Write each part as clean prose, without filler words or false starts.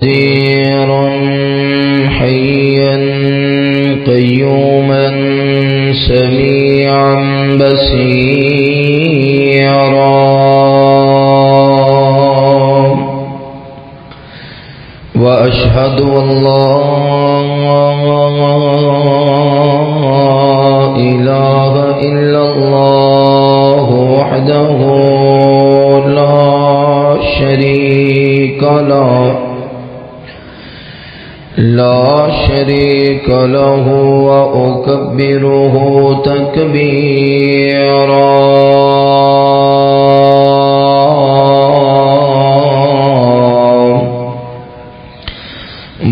نذيرا حيا قيوما سميعا بصيرا وأشهد أن لا إله إلا الله وحده لا شريك له وأكبره تكبيرا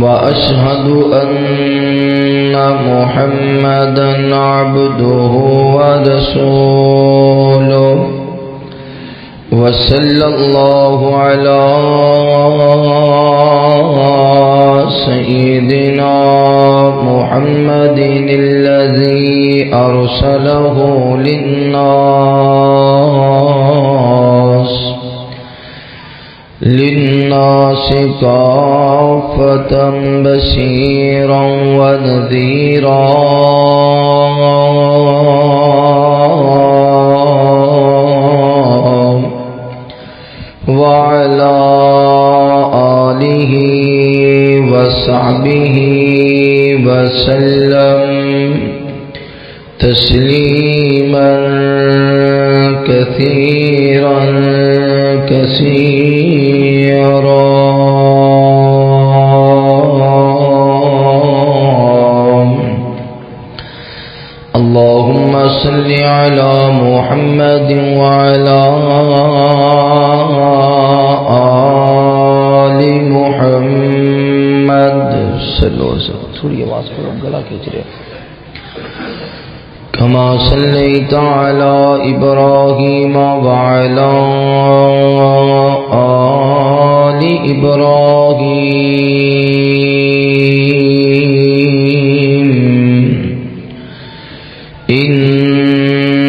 وأشهد أن محمدا عبده ورسوله وصلى الله على سيدنا محمد الذي أرسله للناس كافة بشيرا ونذيرا وعلى آله وصحبه وسلم تسليما كثيرا كثيرا اللهم صل على محمد وعلى آل محمد صلی اللہ علیہ وسلم تھوڑی آواز پڑھو گلا کھینچ رہے كما صليت على إبراهيم وعلى آل إبراهيم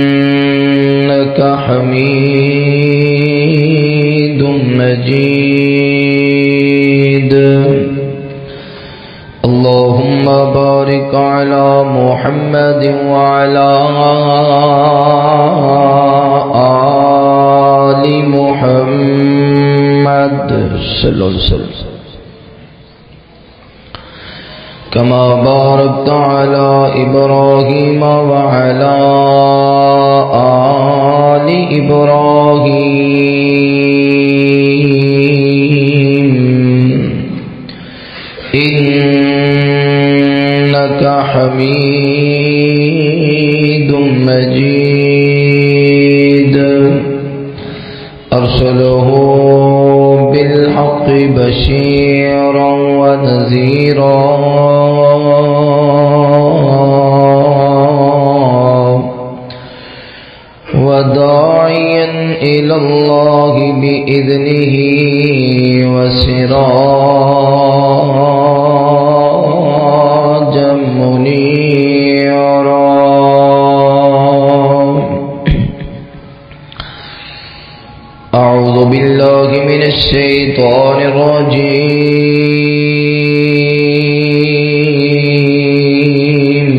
إنك حميد مجيد اللهم بارك على محمد وعلى آل محمد صلى الله عليه وسلم كما باركت على إبراهيم وعلى آل إبراهيم إنك حميد مجيد أرسله بالحق بشيرا ونذيرا وداعيا إلى الله بإذنه وسراجا منيرا أعوذ بالله من الشيطان الرجيم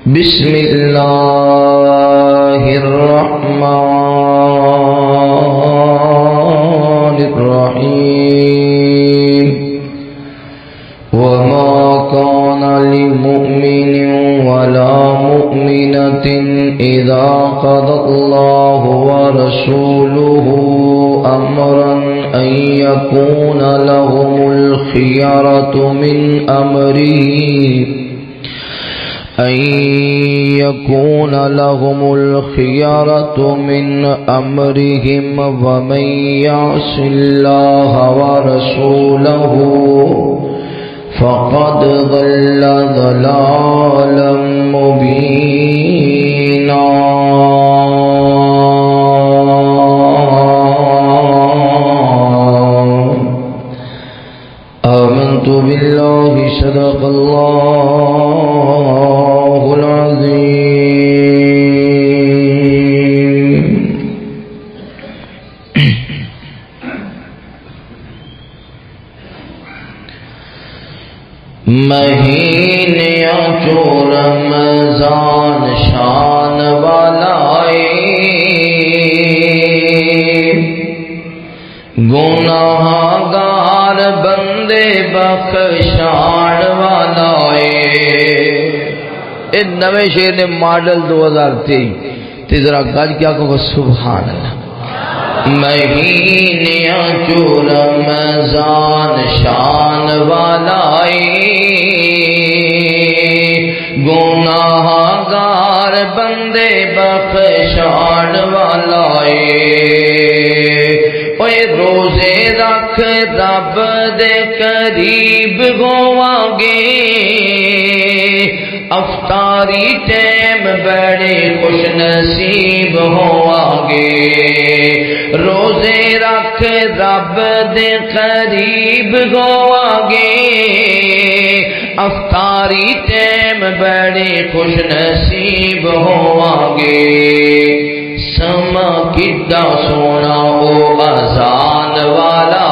بسم الله الرحمن الرحيم وما كان لمؤمن ولا مؤمنة إذا قضى الله ورسوله أمرا أن يكون لهم الخيرة من أمرهم ومن يعص الله ورسوله فقد ضل ضلالا مبينا آمنت بالله صدق الله العظيم مہینیاں چو رمضان شان والا گناہ گار بندے بخشان والا اے نوے شیر نے ماڈل 2023 ذرا گاج کیا کہو سبحان اللہ مہینیاں چو رمضان شان والا گناہ گار بندے بخشان والا اوے روزے رکھ رب دے قریب ہوواں گے افطاری ٹائم بڑے خوش نصیب ہوواں گے روزے رکھ رب دے قریب ہوواں گے افطاری ٹائم بڑے خوش نصیب ہوواں گے سما کڈا سونا او اذان والا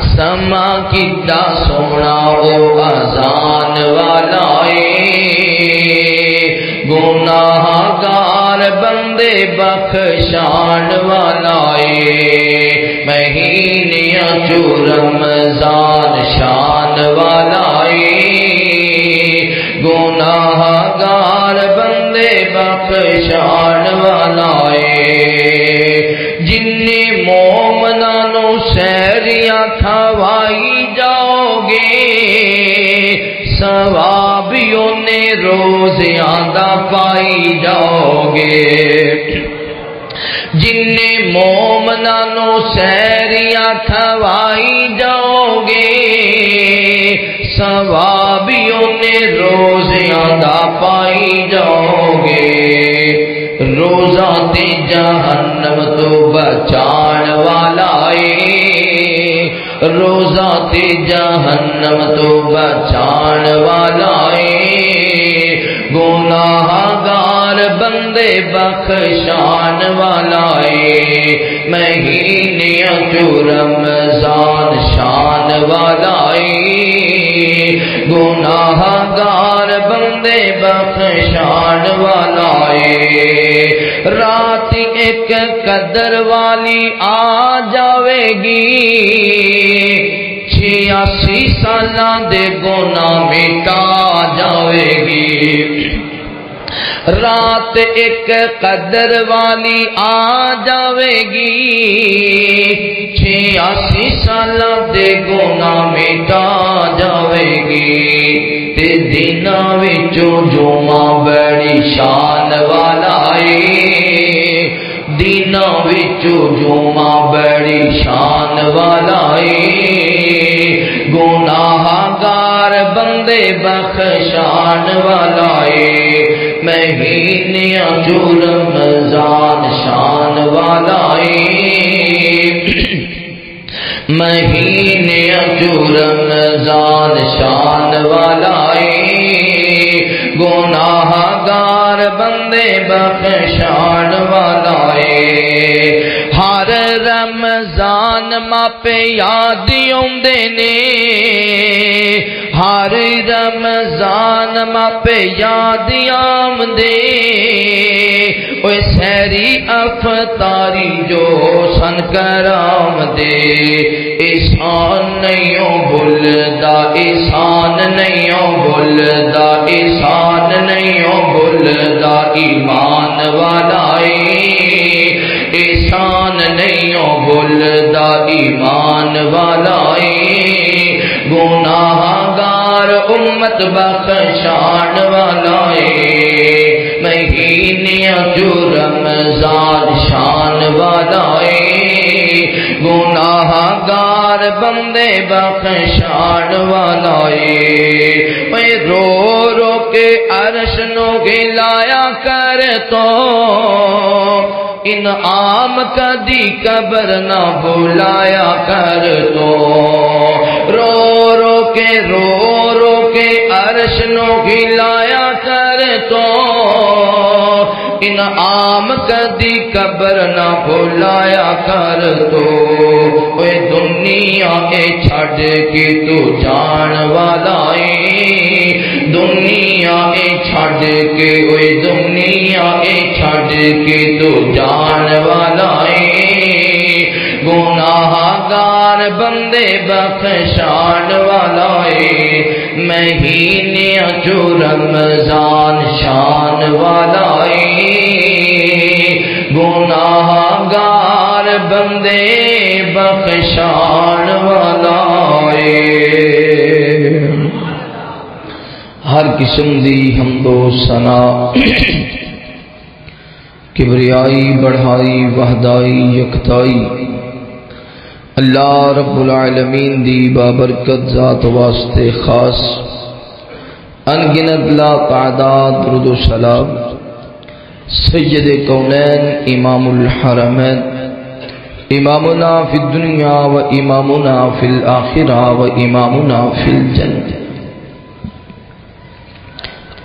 سما کڈا سونا او اذان والا گناہ گار بندے بخشان والا مہینیاں چو رمضان شان والا گناہ گار بندے بخشان والا جنی مومنانوں سہریاں کھوائی جاؤ گے ثوابیوں نے روزیاں دا پائی جاؤ گے جن مومنانوں سہریاں کھوائی جاؤ گے ثوابیوں نے روزیاں دا پائی جاؤ گے روزہ تے جہنم تو بچان والا روزہ تے جہنم تو بچان والا گناہ گار بندے بخشان والا مہینیاں چو رمضان شان والا گناہ گار بندے بخشان والا رات ایک قدر والی آ جاوے گی 86 سالاں دے گناہ مٹا جاوے گی رات ایک قدر والی آ جاوے گی 86 سالاں دے گناہ مٹا جاوے گی تے دناں وچوں جمعہ بڑی شان والا دناں وچوں جمعہ بڑی شان والا گناہ گار بندے بخشان والا مہینیاں چو رمضان شان والا مہینیاں چو رمضان شان والا گناہ گار بندے بخشان والا ہر رمضان ماپے یاد آوندے نے ہر رمضان ماپے یاد آمدے اوے سحری افطاری جو سن کرام دے احسان نہیں بھولدا احسان نہیں بھولدا احسان نہیں بھولدا ایمان والا احسان نہیں بھولدا ایمان والا گناہ گار امت بخشان والا مہینیاں جو رمضان شان والا گناہ گار بندے بخشان والا میں رو رو کے عرش نو گلایا کر تو انعام کدی قبر نہ بھلایا کر تو رو رو کے عرش نو گلایا کر تو انعام کدی قبر نہ بھلایا کر تو اوے دنیا اے چھڈ کے تو جان والا اے دنیا اے چھڈ کے اوے دنیا اے چھڈ کے تو جان والا اے گناہگار بندے بخشان والا اے مہینے جو رمضان شان والا اے گناہگار بندے بخشان والا اے ہر قسم دی حمد و ثنا کبریائی بڑھائی وحدائی یکتائی اللہ رب العالمین دی بابرکت ذات واسطے خاص انگنت لا تعداد درود و سلام سید کونین امام الحرمین امامنا فی الدنیا و امامنا فی الآخرہ و امامنا فی الجنہ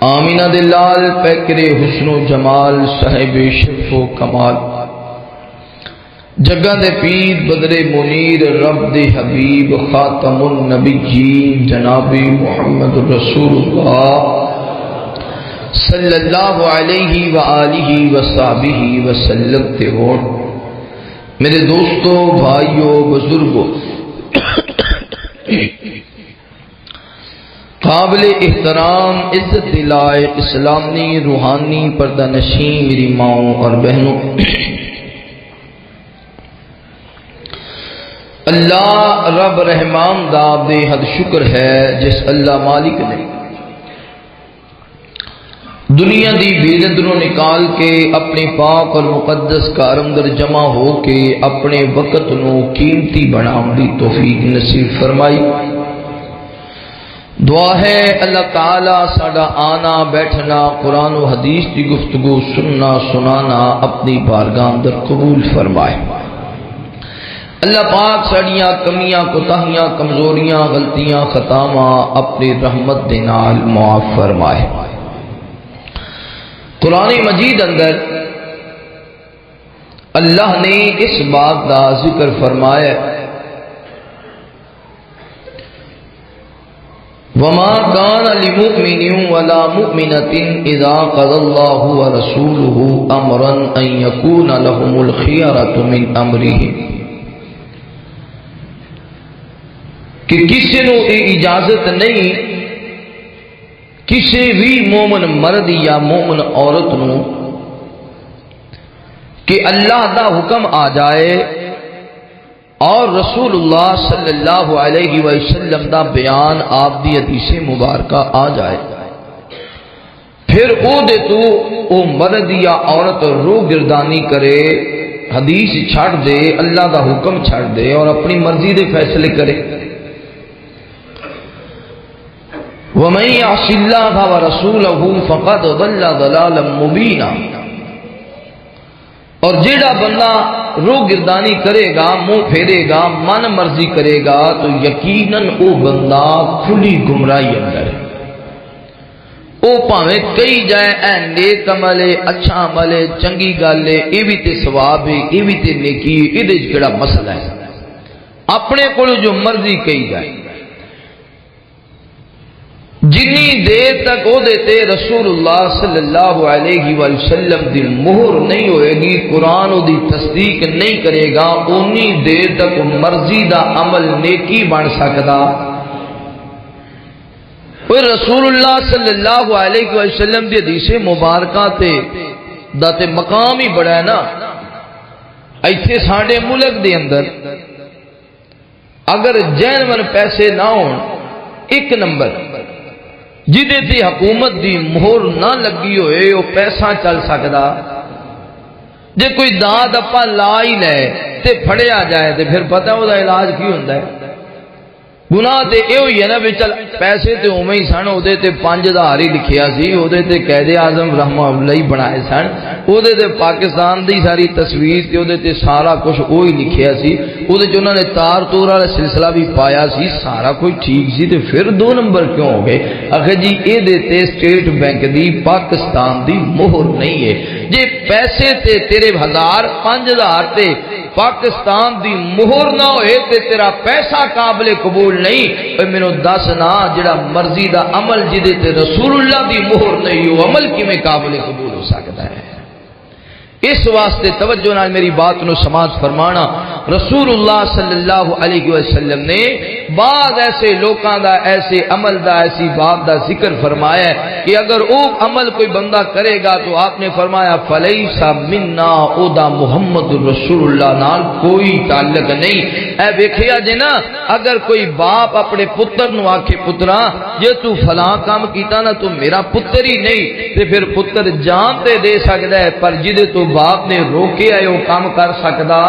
آمینہ دلال پیکر حسن و جمال صاحب شرف و کمال جگہ دے پیر بدر منیر رب دے حبیب خاتم النبیین جناب محمد رسول اللہ صلی اللہ علیہ وآلہ وصحبہ وسلم تے ہو میرے دوستو بھائیو بزرگو قابل احترام عزت لائق اسلامی روحانی پردہ نشین میری ماؤں اور بہنوں اللہ رب رحمان دا بے حد شکر ہے جس اللہ مالک نے دنیا دی بیرندروں نکال کے اپنے پاک اور مقدس کار اندر جمع ہو کے اپنے وقت نو قیمتی بناؤں دی توفیق نصیب فرمائی دعا ہے اللہ تعالیٰ ساڈا آنا بیٹھنا قرآن و حدیث کی گفتگو سننا سنانا اپنی بارگاہ اندر قبول فرمائے اللہ پاک ساڑیاں کمیاں کوتاہیاں کمزوریاں غلطیاں خطاواں اپنی رحمت دے نال معاف فرمائے قرآن مجید اندر اللہ نے اس بات کا ذکر فرمایا وما كان لمؤمن ولا مؤمنة إذا قضى الله ورسوله أمرا أن يكون لهم الخيرة من أمرهم کہ کسی نو اجازت نہیں کسی بھی مومن مرد یا مومن عورت نو کہ اللہ دا حکم آ جائے اور رسول اللہ صلی اللہ علیہ وسلم دا بیان آپ دی حدیث مبارکہ آ جائے پھر او دے تو او مرد یا عورت رو گردانی کرے حدیث چھڑ دے اللہ دا حکم چھڑ دے اور اپنی مرضی دے فیصلے کرے وَمَن يَعْصِ اللَّهَ وَرَسُولَهُ فَقَدْ ضَلَّ ضَلَالًا مُبِينًا اور جیڑا بندہ رو گردانی کرے گا منہ پھیرے گا من مرضی کرے گا تو یقیناً او بندہ کھلی گمراہی اندر ہے او پاویں کئی جائے اے نیک عمل ہے اچھا عمل ہے چنگی گل ہے اے بھی تے ثواب ہے اے بھی تے نیکی ہے اے دے کیڑا مسئلہ ہے اپنے کول جو مرضی کئی جائے جنی دیر تک او دیتے رسول اللہ صلی اللہ علیہ وسلم دی مہر نہیں ہوئے گی قرآن او دی تصدیق نہیں کرے گا انی دیر تک مرضی دا عمل نیکی بن سکدا رسول اللہ صلی اللہ علیہ وسلم دی حدیث مبارکہ تے دا تے مقام ہی بڑا ہے نا ایتھے ساڈے ملک دے اندر اگر جینون پیسے نہ ہون ایک نمبر جدے تے حکومت دی مہر نہ لگی ہوئے وہ پیسہ چل سکدا جے کوئی داد اپا لا ہی لے تے پھڑیا جائے تے پھر پتہ وہ دا علاج کی ہوندا ہے گناہ تے یہ ہوئی ہے نا بھی چل پیسے تے اوویں ہی سن، اودے تے 5000 ہی لکھیا سی، اودے تے قائد اعظم رحمہ اللہ بنائے سن، اودے تے پاکستان دی ساری تصویر تے اودے تے سارا کچھ وہی لکھیا سی، اودے چ انہوں نے تار تور والا سلسلہ بھی پایا سی، سارا کوئی ٹھیک سی، تے پھر 2 نمبر کیوں ہو گئے؟ آخر جی اے دے تے اسٹیٹ بینک دی پاکستان دی مہر نہیں ہے، جے پیسے تے تیرے 1000 5000 تے پاکستان دی مہر نہ ہوئے تے تیرا پیسہ قابل قبول نہیں، اے مینوں دس نا جڑا مرضی دا عمل جدے تے رسول اللہ دی مہر نہیں، وہ عمل کیویں قابل قبول ہو سکتا ہے؟ اس واسطے توجہ نال میری بات نو سماعت فرمانا، رسول اللہ صلی اللہ علیہ وسلم نے بعض ایسے لوکاں دا ایسے عمل دا ایسی بات دا ذکر فرمایا ہے کہ اگر وہ عمل کوئی بندہ کرے گا تو آپ نے فرمایا فلیس منا، او دا محمد رسول اللہ نال کوئی تعلق نہیں۔ اے ویکھیا جے نا، اگر کوئی باپ اپنے پتر نو آکھے پترا جے تو فلاں کام کیتا نا تو میرا پتر ہی نہیں، تے پھر پتر جان تے دے سکدا ہے پر جدے تو باپ نے روکے آئے وہ کام کر سکدا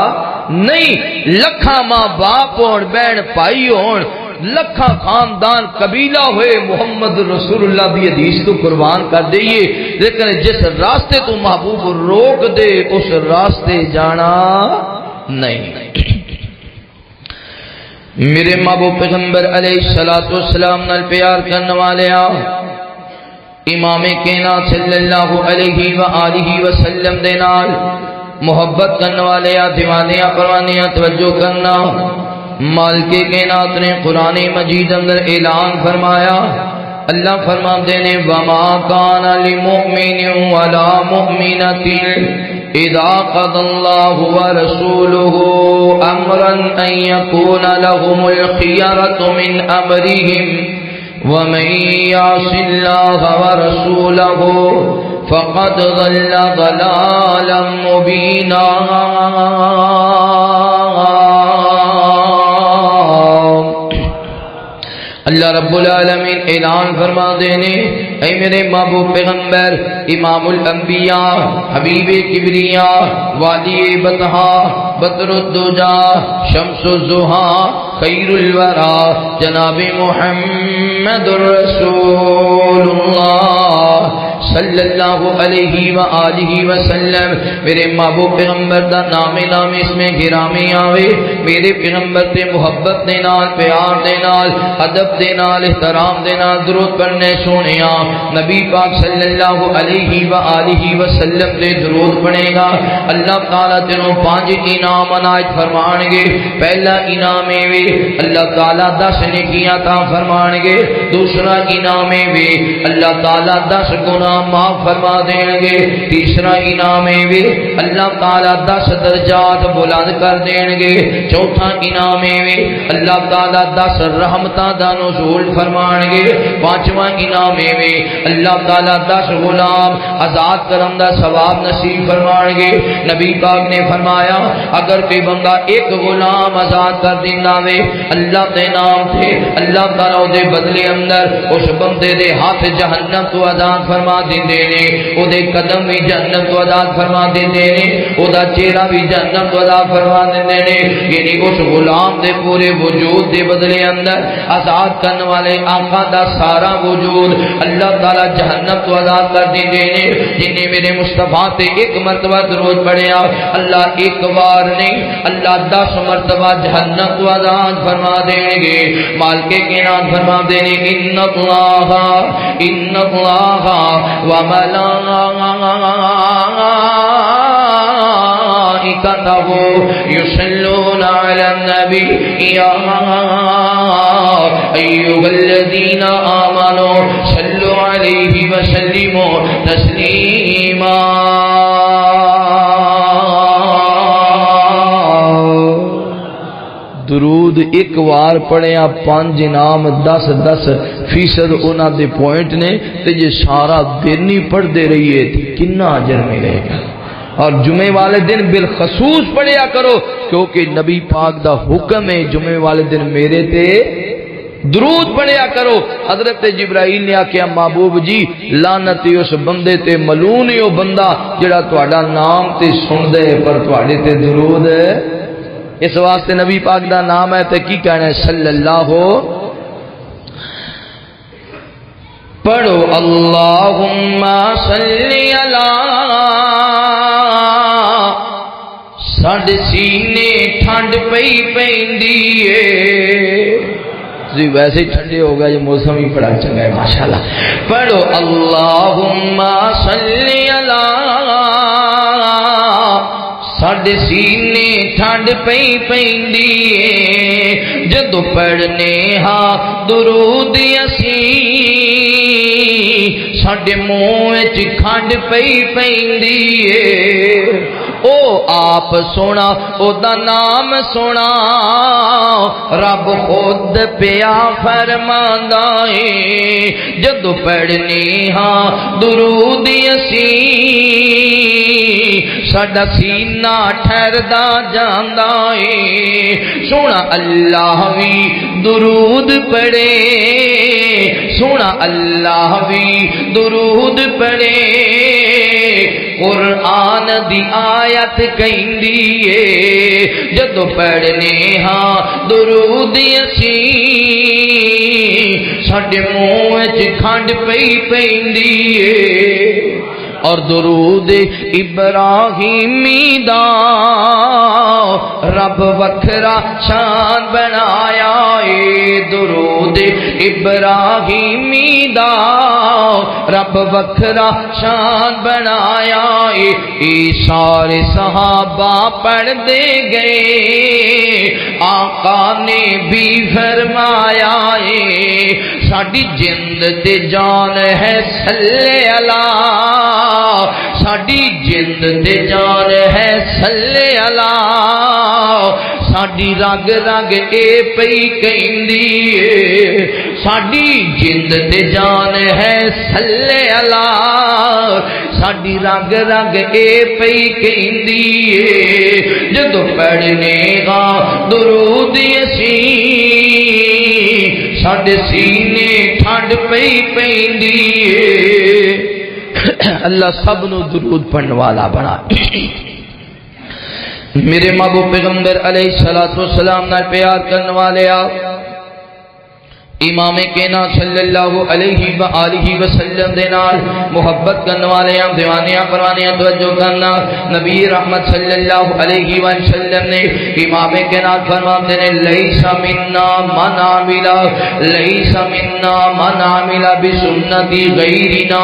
نہیں۔ لکھاں ماں باپ ہون، بہن بھائی ہون، لکھاں خاندان قبیلہ ہوئے، محمد رسول اللہ دی حدیث تو قربان کر دئیے، لیکن جس راستے تو محبوب روک دے اس راستے جانا نہیں۔ میرے محبوب پیغمبر علیہ السلام نال پیار کرنے والے امام کائنات صلی اللہ علیہ وآلہ وسلم دے نال محبت کرنے والے دیوانے پروانے توجہ کرنا، مالک کائنات نے قرآن مجید اندر اعلان فرمایا، اللہ فرماتے نے وما کان للمؤمن ولا مؤمنۃ اذا قضى الله ورسوله امرا ان يكون لهم الخيرة من امرهم ومن يعص الله ورسوله فقد ضل ضلالا مبينا۔ اللہ رب العالمین اعلان فرما دینے، اے میرے محبوب پیغمبر امام الانبیاء حبیب کبریاء والی بطحا بدر الدجا شمس الضحا خیر الورا جناب محمد رسول اللہ صلی اللہ علیہ وآلہ وسلم، میرے محبوب پیغمبر دا نام اس میں گرامی آوے، میرے پیغمبر تے محبت دے نال پیار دے نال ادب دے نال احترام دے نال درود پڑھنے سونیا نبی پاک صلی اللہ علیہ وآلہ وسلم دے درود پڑھے گا، اللہ تعالیٰ تینوں 5 انعام عنایت فرمان گے۔ پہلا انعام وے اللہ تعالیٰ 10 نیکیاں عطا فرمان گے، دوسرا انعام وے اللہ تعالیٰ 10 گناہ معاف فرما دیں گے، تیسرا انعام وے اللہ تعالیٰ 10 درجات بلند کر دیں گے، چوتھا انعام وے اللہ تعالیٰ 10 رحمتاں دا نزول فرمان گے، پانچواں انعام وے اللہ تعالیٰ 10 غلام آزاد کرن دا ثواب نصیب فرمان گے۔ نبی پاک نے فرمایا اگر کوئی بندہ ایک غلام آزاد کر دینا وے اللہ دے نام تے اللہ تعالیٰ دے بدلے اندر اس بندے دے ہاتھ جہنم تو آزاد فرما دیندے نے، او دے قدم بھی جہنم تو آزاد فرما دیندے نے، او دا چہرہ بھی جہنم تو آزاد فرما دیندے نے، یعنی اس غلام دے پورے وجود دے بدلے اندر آزاد کرنے والے آقا دا سارا وجود اللہ تعالیٰ جہنم تو آزاد کر دیندے نے۔ جن نے میرے مصطفیٰ تے ایک مرتبہ درود پڑھیا اللہ ایک بار نہیں اللہ 10 مرتبہ جہنم تو آزاد فرما دیں گے۔ مالک کائنات فرما دیں گے ان اللہ وملائکتہ یصلون علی النبی یا ایھا الذین آمنوا صلوا علیہ وسلموا تسلیما۔ درود ایک وار پڑھیا 5 انعام 10% انہاں دے پوائنٹ نے، تے جے سارا دن ہی پڑھتے رہیے تو کنا اجر ملے گا۔ اور جمعے والے دن بالخصوص پڑھیا کرو کیونکہ نبی پاک دا حکم ہے جمعے والے دن میرے تے درود پڑھیا کرو۔ حضرت جبرائیل نے آکھیا محبوب جی لعنت اس بندے تے ملعون ہے وہ بندہ جڑا تہاڈا نام تے سن دے پر تہاڈے تے درود اس واسطے نبی پاک دا نام ہے تے کی کہنا ہے صلی اللہ پڑھو اللہم صلی اللہ ساڈے سینے ٹھنڈ پئی پیندی ہے جی ویسے ہی ٹھنڈے ہو گیا یہ موسم ہی بڑا چنگا ہے ماشاءاللہ پڑھو اللہم صلی اللہ ساڈے سینے ٹھنڈ پئی پیندی ہے جدو پڑھنے ہاں درود اسی ساڈے منہ وچ کھنڈ پئی پیندی ہے او آپ سونا او دا نام سونا رب خود پیا فرماندا ہے جدو پڑھنے ہاں درود اسی ساڈا سینہ ٹھہردا جاندا ہے سونا اللہ وی درود پڑھے سونا اللہ وی درود پڑھے قرآن دی آیت کہندی ہے جدو پڑھنے ہاں درود اسی ساڈے منہ وچ کھنڈ پئی پیندی ہے اور درود ابراہیمی دا رب وکھرا شان بنایا اے درود ابراہیمی دا رب وکھرا شان بنایا اے سارے صحابہ پڑھ دے گئے آقا نے بھی فرمایا اے ساڈی جند تے جان ہے صلی اللہ ساڈی جند تے جان ہے صلی اللہ ساڈی رگ رگ اے پئی کہندی ہے ساڈی جند تے جان ہے صلی اللہ ساڈی رگ رگ اے پئی کہندی ہے جدو پڑھنے گا درود اسی ساڈے سینے ٹھنڈ پئی پیندی ہے اللہ سب نو درود پڑھنے والا بنا میرے محبوب پیغمبر علیہ السلام نال پیار کرنے والے آپ امام کائنات صلی اللہ علیہ وآلہ وسلم دے نال محبت کرنے والے ہیں دیوانیاں پروانیاں توجہ کرنا نبی رحمت صلی اللہ علیہ وسلم نے امام کائنات فرماتے ہیں لیس منا من عمل بسنتی غیرنا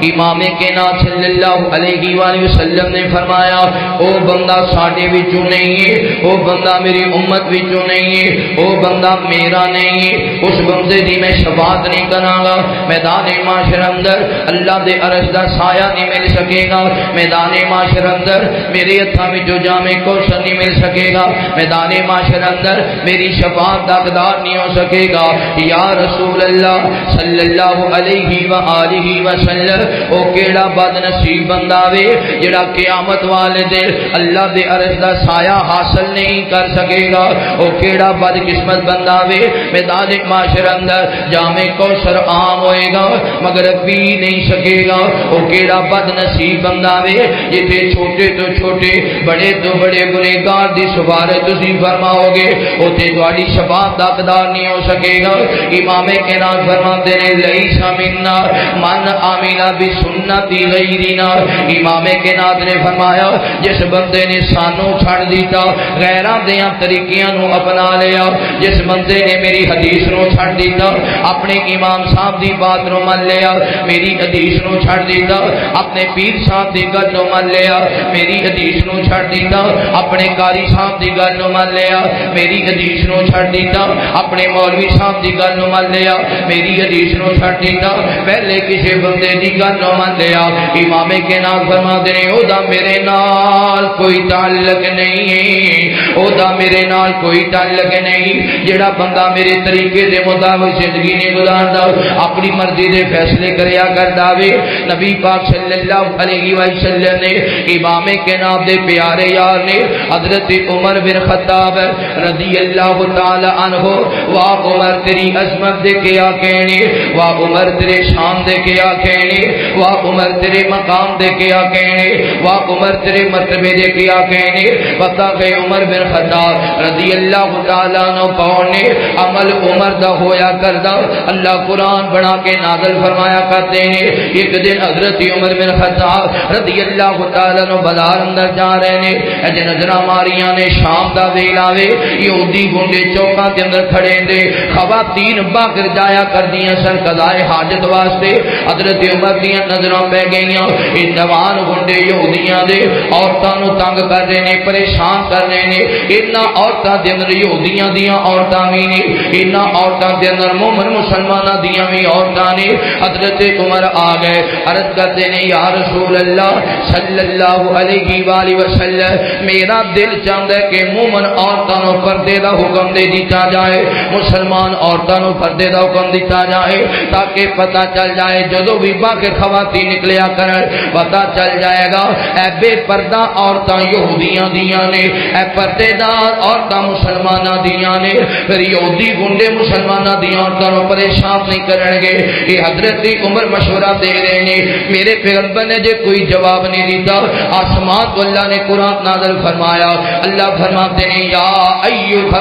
امام کائنات صلی اللہ علیہ وآلہ وسلم نے فرمایا او بندہ ساڈے وچوں نہیں ہے او بندہ میری امت وچوں نہیں ہے او بندہ میرا نہیں ہے اس بندے دی میں شفاعت نہیں کراں میدان معاشر اندر اللہ دے عرش دا سایہ نہیں مل سکے گا میدان معاشر اندر میرے ہتھاں وچوں جام کوثر نہیں مل سکے گا میدان معاشر اندر میری شفاعت دا حقدار نہیں ہو سکے گا یا رسول اللہ صلی اللہ علیہ وآلہ وسلم او کیڑا بد نصیب بندہ وے جڑا قیامت والے دن اللہ دے عرش دا سایہ حاصل نہیں کر سکے گا او کیڑا بد قسمت بندہ وے میدان معاشر اندر جامع کوثر عام ہوئے گا مگر پی نہیں سکے گا وہ کیڑا بد نصیب بندہ وے جتے چھوٹے تو چھوٹے بڑے تو بڑے گنہگار دی سفارت تسی فرماؤ گے اوتے تہاڈی شفاعت دا حقدار نہیں ہو سکے گا امام کائنات فرماتے ہیں لیس منا من عمل بسنتی غیرنا امام کائنات نے فرمایا جس بندے نے سانو چھڑ دیتا غیراں دیاں طریقیاں نو اپنا لیا جس بندے نے میری حدیث نو چھڑ دیتا اپنے امام صاحب دی بات نو من لیا میری حدیث نو چھڑ دیتا اپنے پیر صاحب دی گل نو من لیا میری حدیث نو چھڑ دیتا اپنے قاری صاحب دی گل نو من لیا میری حدیث نو چھڑ دیتا اپنے مولوی صاحب دی گل نو من لیا میری حدیث نو چھڑ دیتا پہلے کسی بندے دی گل نو من لیا امام کائنات فرماتے ہیں او دا میرے نال کوئی تعلق نہیں او دا میرے نال کوئی تعلق نہیں جڑا بندہ میرے طریقے دے مطابق گزار زندگی نہیں گزاردا اپنی مرضی دے فیصلے کریا کردا وے نبی پاک صلی اللہ علیہ وسلم نے امام کائنات دے پیارے یار نے حضرت عمر بن خطاب رضی اللہ تعالی عنہ واہ عمر تیری عظمت دے کیا کہنے واہ عمر تیرے شان دے کیا کہنے واہ عمر تیرے مقام دے کیا کہنے واہ عمر تیرے مرتبے دے کیا کہنے بتا گئے عمر بن خطاب رضی اللہ تعالی عنہ پڑھنے عمل عمر دا ہویا کردا اللہ قرآن بنا کے نازل فرمایا کرتے ہیں ایک دن حضرت عمر بن خطاب رضی اللہ تعالی عنہ بازار اندر جا رہے نے اج نظراں ماریاں نے شام دا ویلا وے یہودی گنڈے چوکاں دے اندر کھڑے نے خواتین باہر جایا کردیاں سن قضائے حاجت واسطے حضرت عمر دیاں نظراں پہ گئیاں اے جوان گنڈے یہودیاں دے عورتاں نو تنگ کر رہے نے پریشان کر رہے نے انہاں عورتاں دے اندر یہودیاں دیاں عورتاں وی نے انہاں عورتاں دے اندر مومن مسلماناں دیاں وی عورتاں نے حضرت عمر آ گئے عرض کرتے نے یا رسول اللہ صلی اللہ علیہ وآلہ وسلم میرا دل چاہتا ہے کہ مومن عورتاں نو پردے دا حکم دے دیتا جائے مسلمان عورتاں نو پردے دا حکم دیتا جائے تاکہ پتہ چل جائے جدو بھی باقی خواتین نکلیا کرن پتہ چل جائے گا اے بے پردہ عورتاں یہودیاں دیاں نے اے پردے دار عورتاں مسلماناں دیاں نے پھر یہودی گنڈے مسلماناں دیاں عورتاں نو پریشان نہیں کرن گے یہ حضرت عمر مشورہ دے رہے نے میرے پیغمبر نے جو کوئی جواب نہیں دیتا آسمان کو اللہ نے قرآن نازل فرمایا اللہ فرماتے ہیں یا ایھا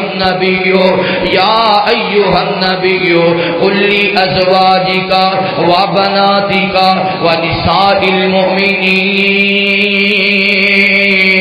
النبی قل لازواجک وبناتک ونساء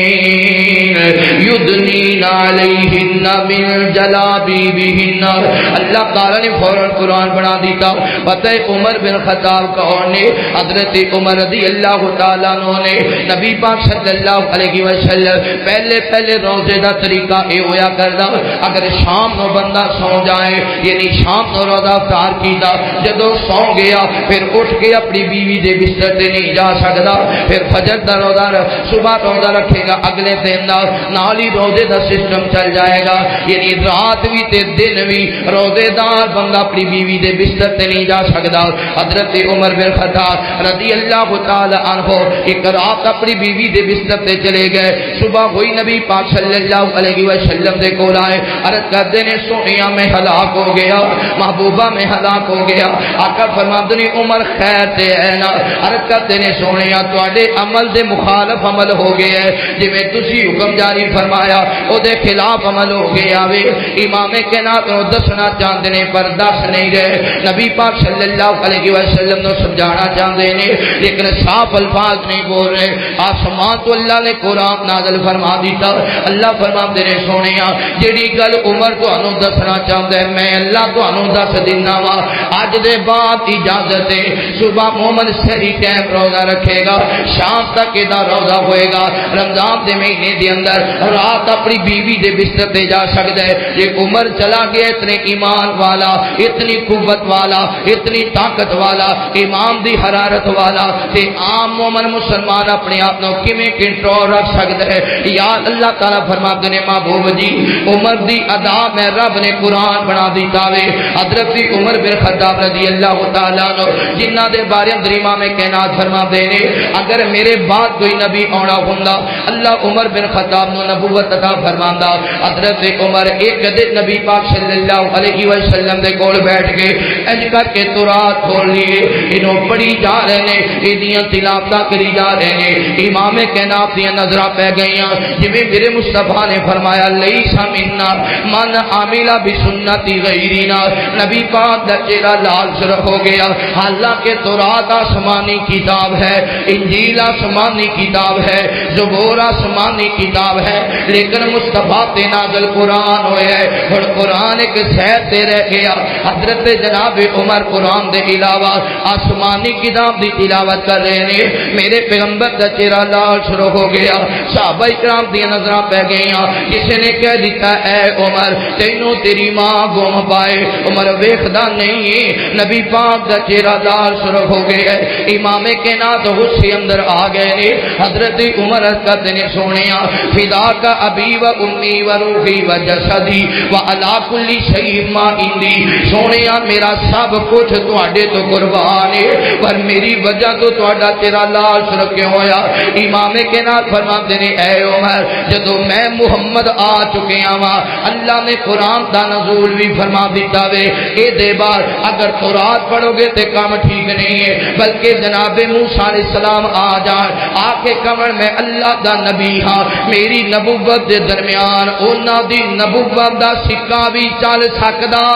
المؤمنین یدنین علیہن من جلابیبہن اللہ تعالیٰ نے فوراً قرآن بنا دیتا پتہ عمر بن خطاب کون نے حضرت عمر رضی اللہ تعالیٰ عنہ نے نبی پاک صلی اللہ علیہ وسلم پہلے روزے دا طریقہ اے ہویا کردا اگر شام نو بندہ سو جائے یعنی شام نو روزہ افطار کیتا جدو سو گیا پھر اٹھ کے اپنی بیوی دے بستر تے نہیں جا سکدا پھر فجر دا روزہ صبح روزہ رکھے گا اگلے دن دا نال ہی روزے دا سسٹم چل جائے گا یعنی رات بھی تے دن بھی روزے دار بندہ اپنی بیوی دے بستر تے نہیں جا سکدا حضرت عمر بن خطاب رضی اللہ تعالی عنہ ایک رات اپنی بیوی دے بستر تے چلے گئے صبح ہوئی نبی پاک صلی اللہ علیہ وسلم دے کول آئے عرض کرتے نے سونیا میں ہلاک ہو گیا محبوبہ میں ہلاک ہو گیا آقا فرماتے نے عمر خیر تے ہے نا عرض کرتے نے سونیا تواڈے عمل دے مخالف عمل ہو گیا ہے جویں تسی حکم جاری فرمایا او دے خلاف عمل ہو گیا وے امام کائنات نو دسنا چاہندے نے پر دس نہیں رہے نبی پاک صلی اللہ علیہ وسلم نو سمجھانا چاہندے نے لیکن صاف الفاظ نہیں بول رہے آسمان تو اللہ نے قرآن نازل فرما دیتا اللہ فرماتے نے سونیا جیڑی گل عمر تو انہوں دسنا چاہتا ہے میں اللہ تو انہوں دس دینا وا اج دے بعد اجازت ہے صبح مومن سحری ٹائم روزہ رکھے گا شام تک دا روزہ ہوئے گا رمضان دے مہینے دے اندر رات اپنی بیوی دے بستر تے جا سکتا ہے یہ عمر چلا گیا اتنے ایمان والا اتنی قوت والا اتنی طاقت والا امام دی حرارت والا تے عام مومن مسلمان اپنے آپ نو کیویں کنٹرول رکھ سکتا ہے یا اللہ تعالیٰ فرماتے نے محبوب جی عمر دی ادا میں رب نے قرآن بنا دیتا وے حضرت عمر بن خطاب رضی اللہ تعالیٰ عنہ جنہ دے بارے اندر امام کائنات فرماتے نے اگر میرے بعد کوئی نبی آنا ہوندا اللہ عمر بن خطاب نو نبوت عطا فرماندا حضرت عمر ایک دن نبی پاک صلی اللہ علیہ وسلم دے کول بیٹھ کے اج کر کے تورات کھول لیے انہوں پڑھی جا رہے نے ایدیاں تلاوتاں کری جا رہے نے امام کائنات دی نظراں پہ گئیاں جویں میرے مصطفیٰ نے فرمایا لیس منا من عامل بسنتی غیرنا نبی پاک دا چہرہ لال سرخ ہو گیا حالانکہ تورات آسمانی کتاب ہے انجیل آسمانی کتاب ہے زبور آسمانی کتاب ہے لیکن مصطفیٰ تے نازل قرآن ہوئے ہے اور قرآن ایک سیر تے رہ گیا حضرت جناب عمر قرآن دے علاوہ آسمانی کتاب دی تلاوت کر رہے ہیں میرے پیغمبر دا چہرہ لال سرخ ہو گیا صحابہ اکرام دی نظراں پہ گئیاں کسی نے کہہ دیتا اے عمر تینوں تیری ماں گم پائے عمر ویکھدا نہیں ہے نبی پاک دا چہرہ لال سرخ ہو گیا امام کائنات غصے اندر آ گئے نے حضرت عمر کہتے نے سونیا فدا کا ابی و امی و روحی و جسدی و علی کل شیء ما عندی، سونیا میرا سب کچھ تواڈے تو قربان ہے، پر میری وجہ تو تواڈا تیرا لاش رکھے ہویا۔ امام کے نال فرماتے نے اے عمر جدو میں محمد آ چکے ہاں، اللہ نے قرآن دا نزول بھی فرما دیتا وے اے دے بار اگر تورات پڑھو گے تے کام ٹھیک نہیں ہے، بلکہ جناب موسیٰ علیہ السلام آ جان آ کے کمر میں اللہ دا نبی ہاں، میری نبوت دے درمیان انہاں دی نبوت دا سکہ بھی چل سکدا،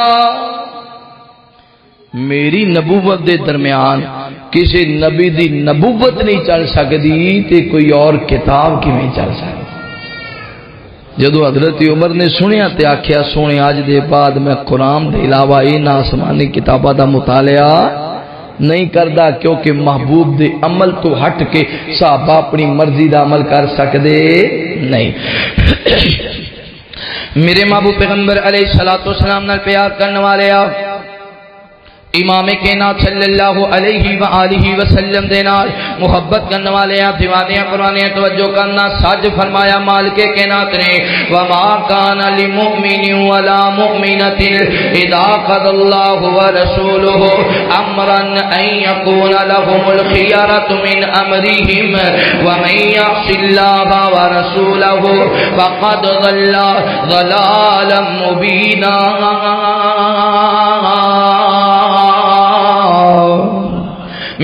میری نبوت دے درمیان کسی نبی دی نبوت نہیں چل سکتی تے کوئی اور کتاب کیویں چل سکتی۔ جدو حضرت عمر نے سنیا تے آکھیا سونے آج دے بعد میں قرآن دے علاوہ ان آسمانی کتاباں دا مطالعہ نہیں کردا، کیونکہ محبوب دے عمل تو ہٹ کے صحابہ اپنی مرضی دا عمل کر سکدے نہیں۔ میرے محبوب پیغمبر علیہ الصلوۃ والسلام نال پیار کرنے والے امام کائنات صلی اللہ علیہ وآلہ وسلم دے نال محبت کرنے والے دیوانے قرآن توجہ کرنا، سج فرمایا مالک کائنات نے وما کان للمؤمن ولا مؤمنۃ اذا قضى الله ورسوله امرا ان يكون لهم الخيرة من امرهم ومن يعص الله ورسوله فقد ضل ضلالا مبینا۔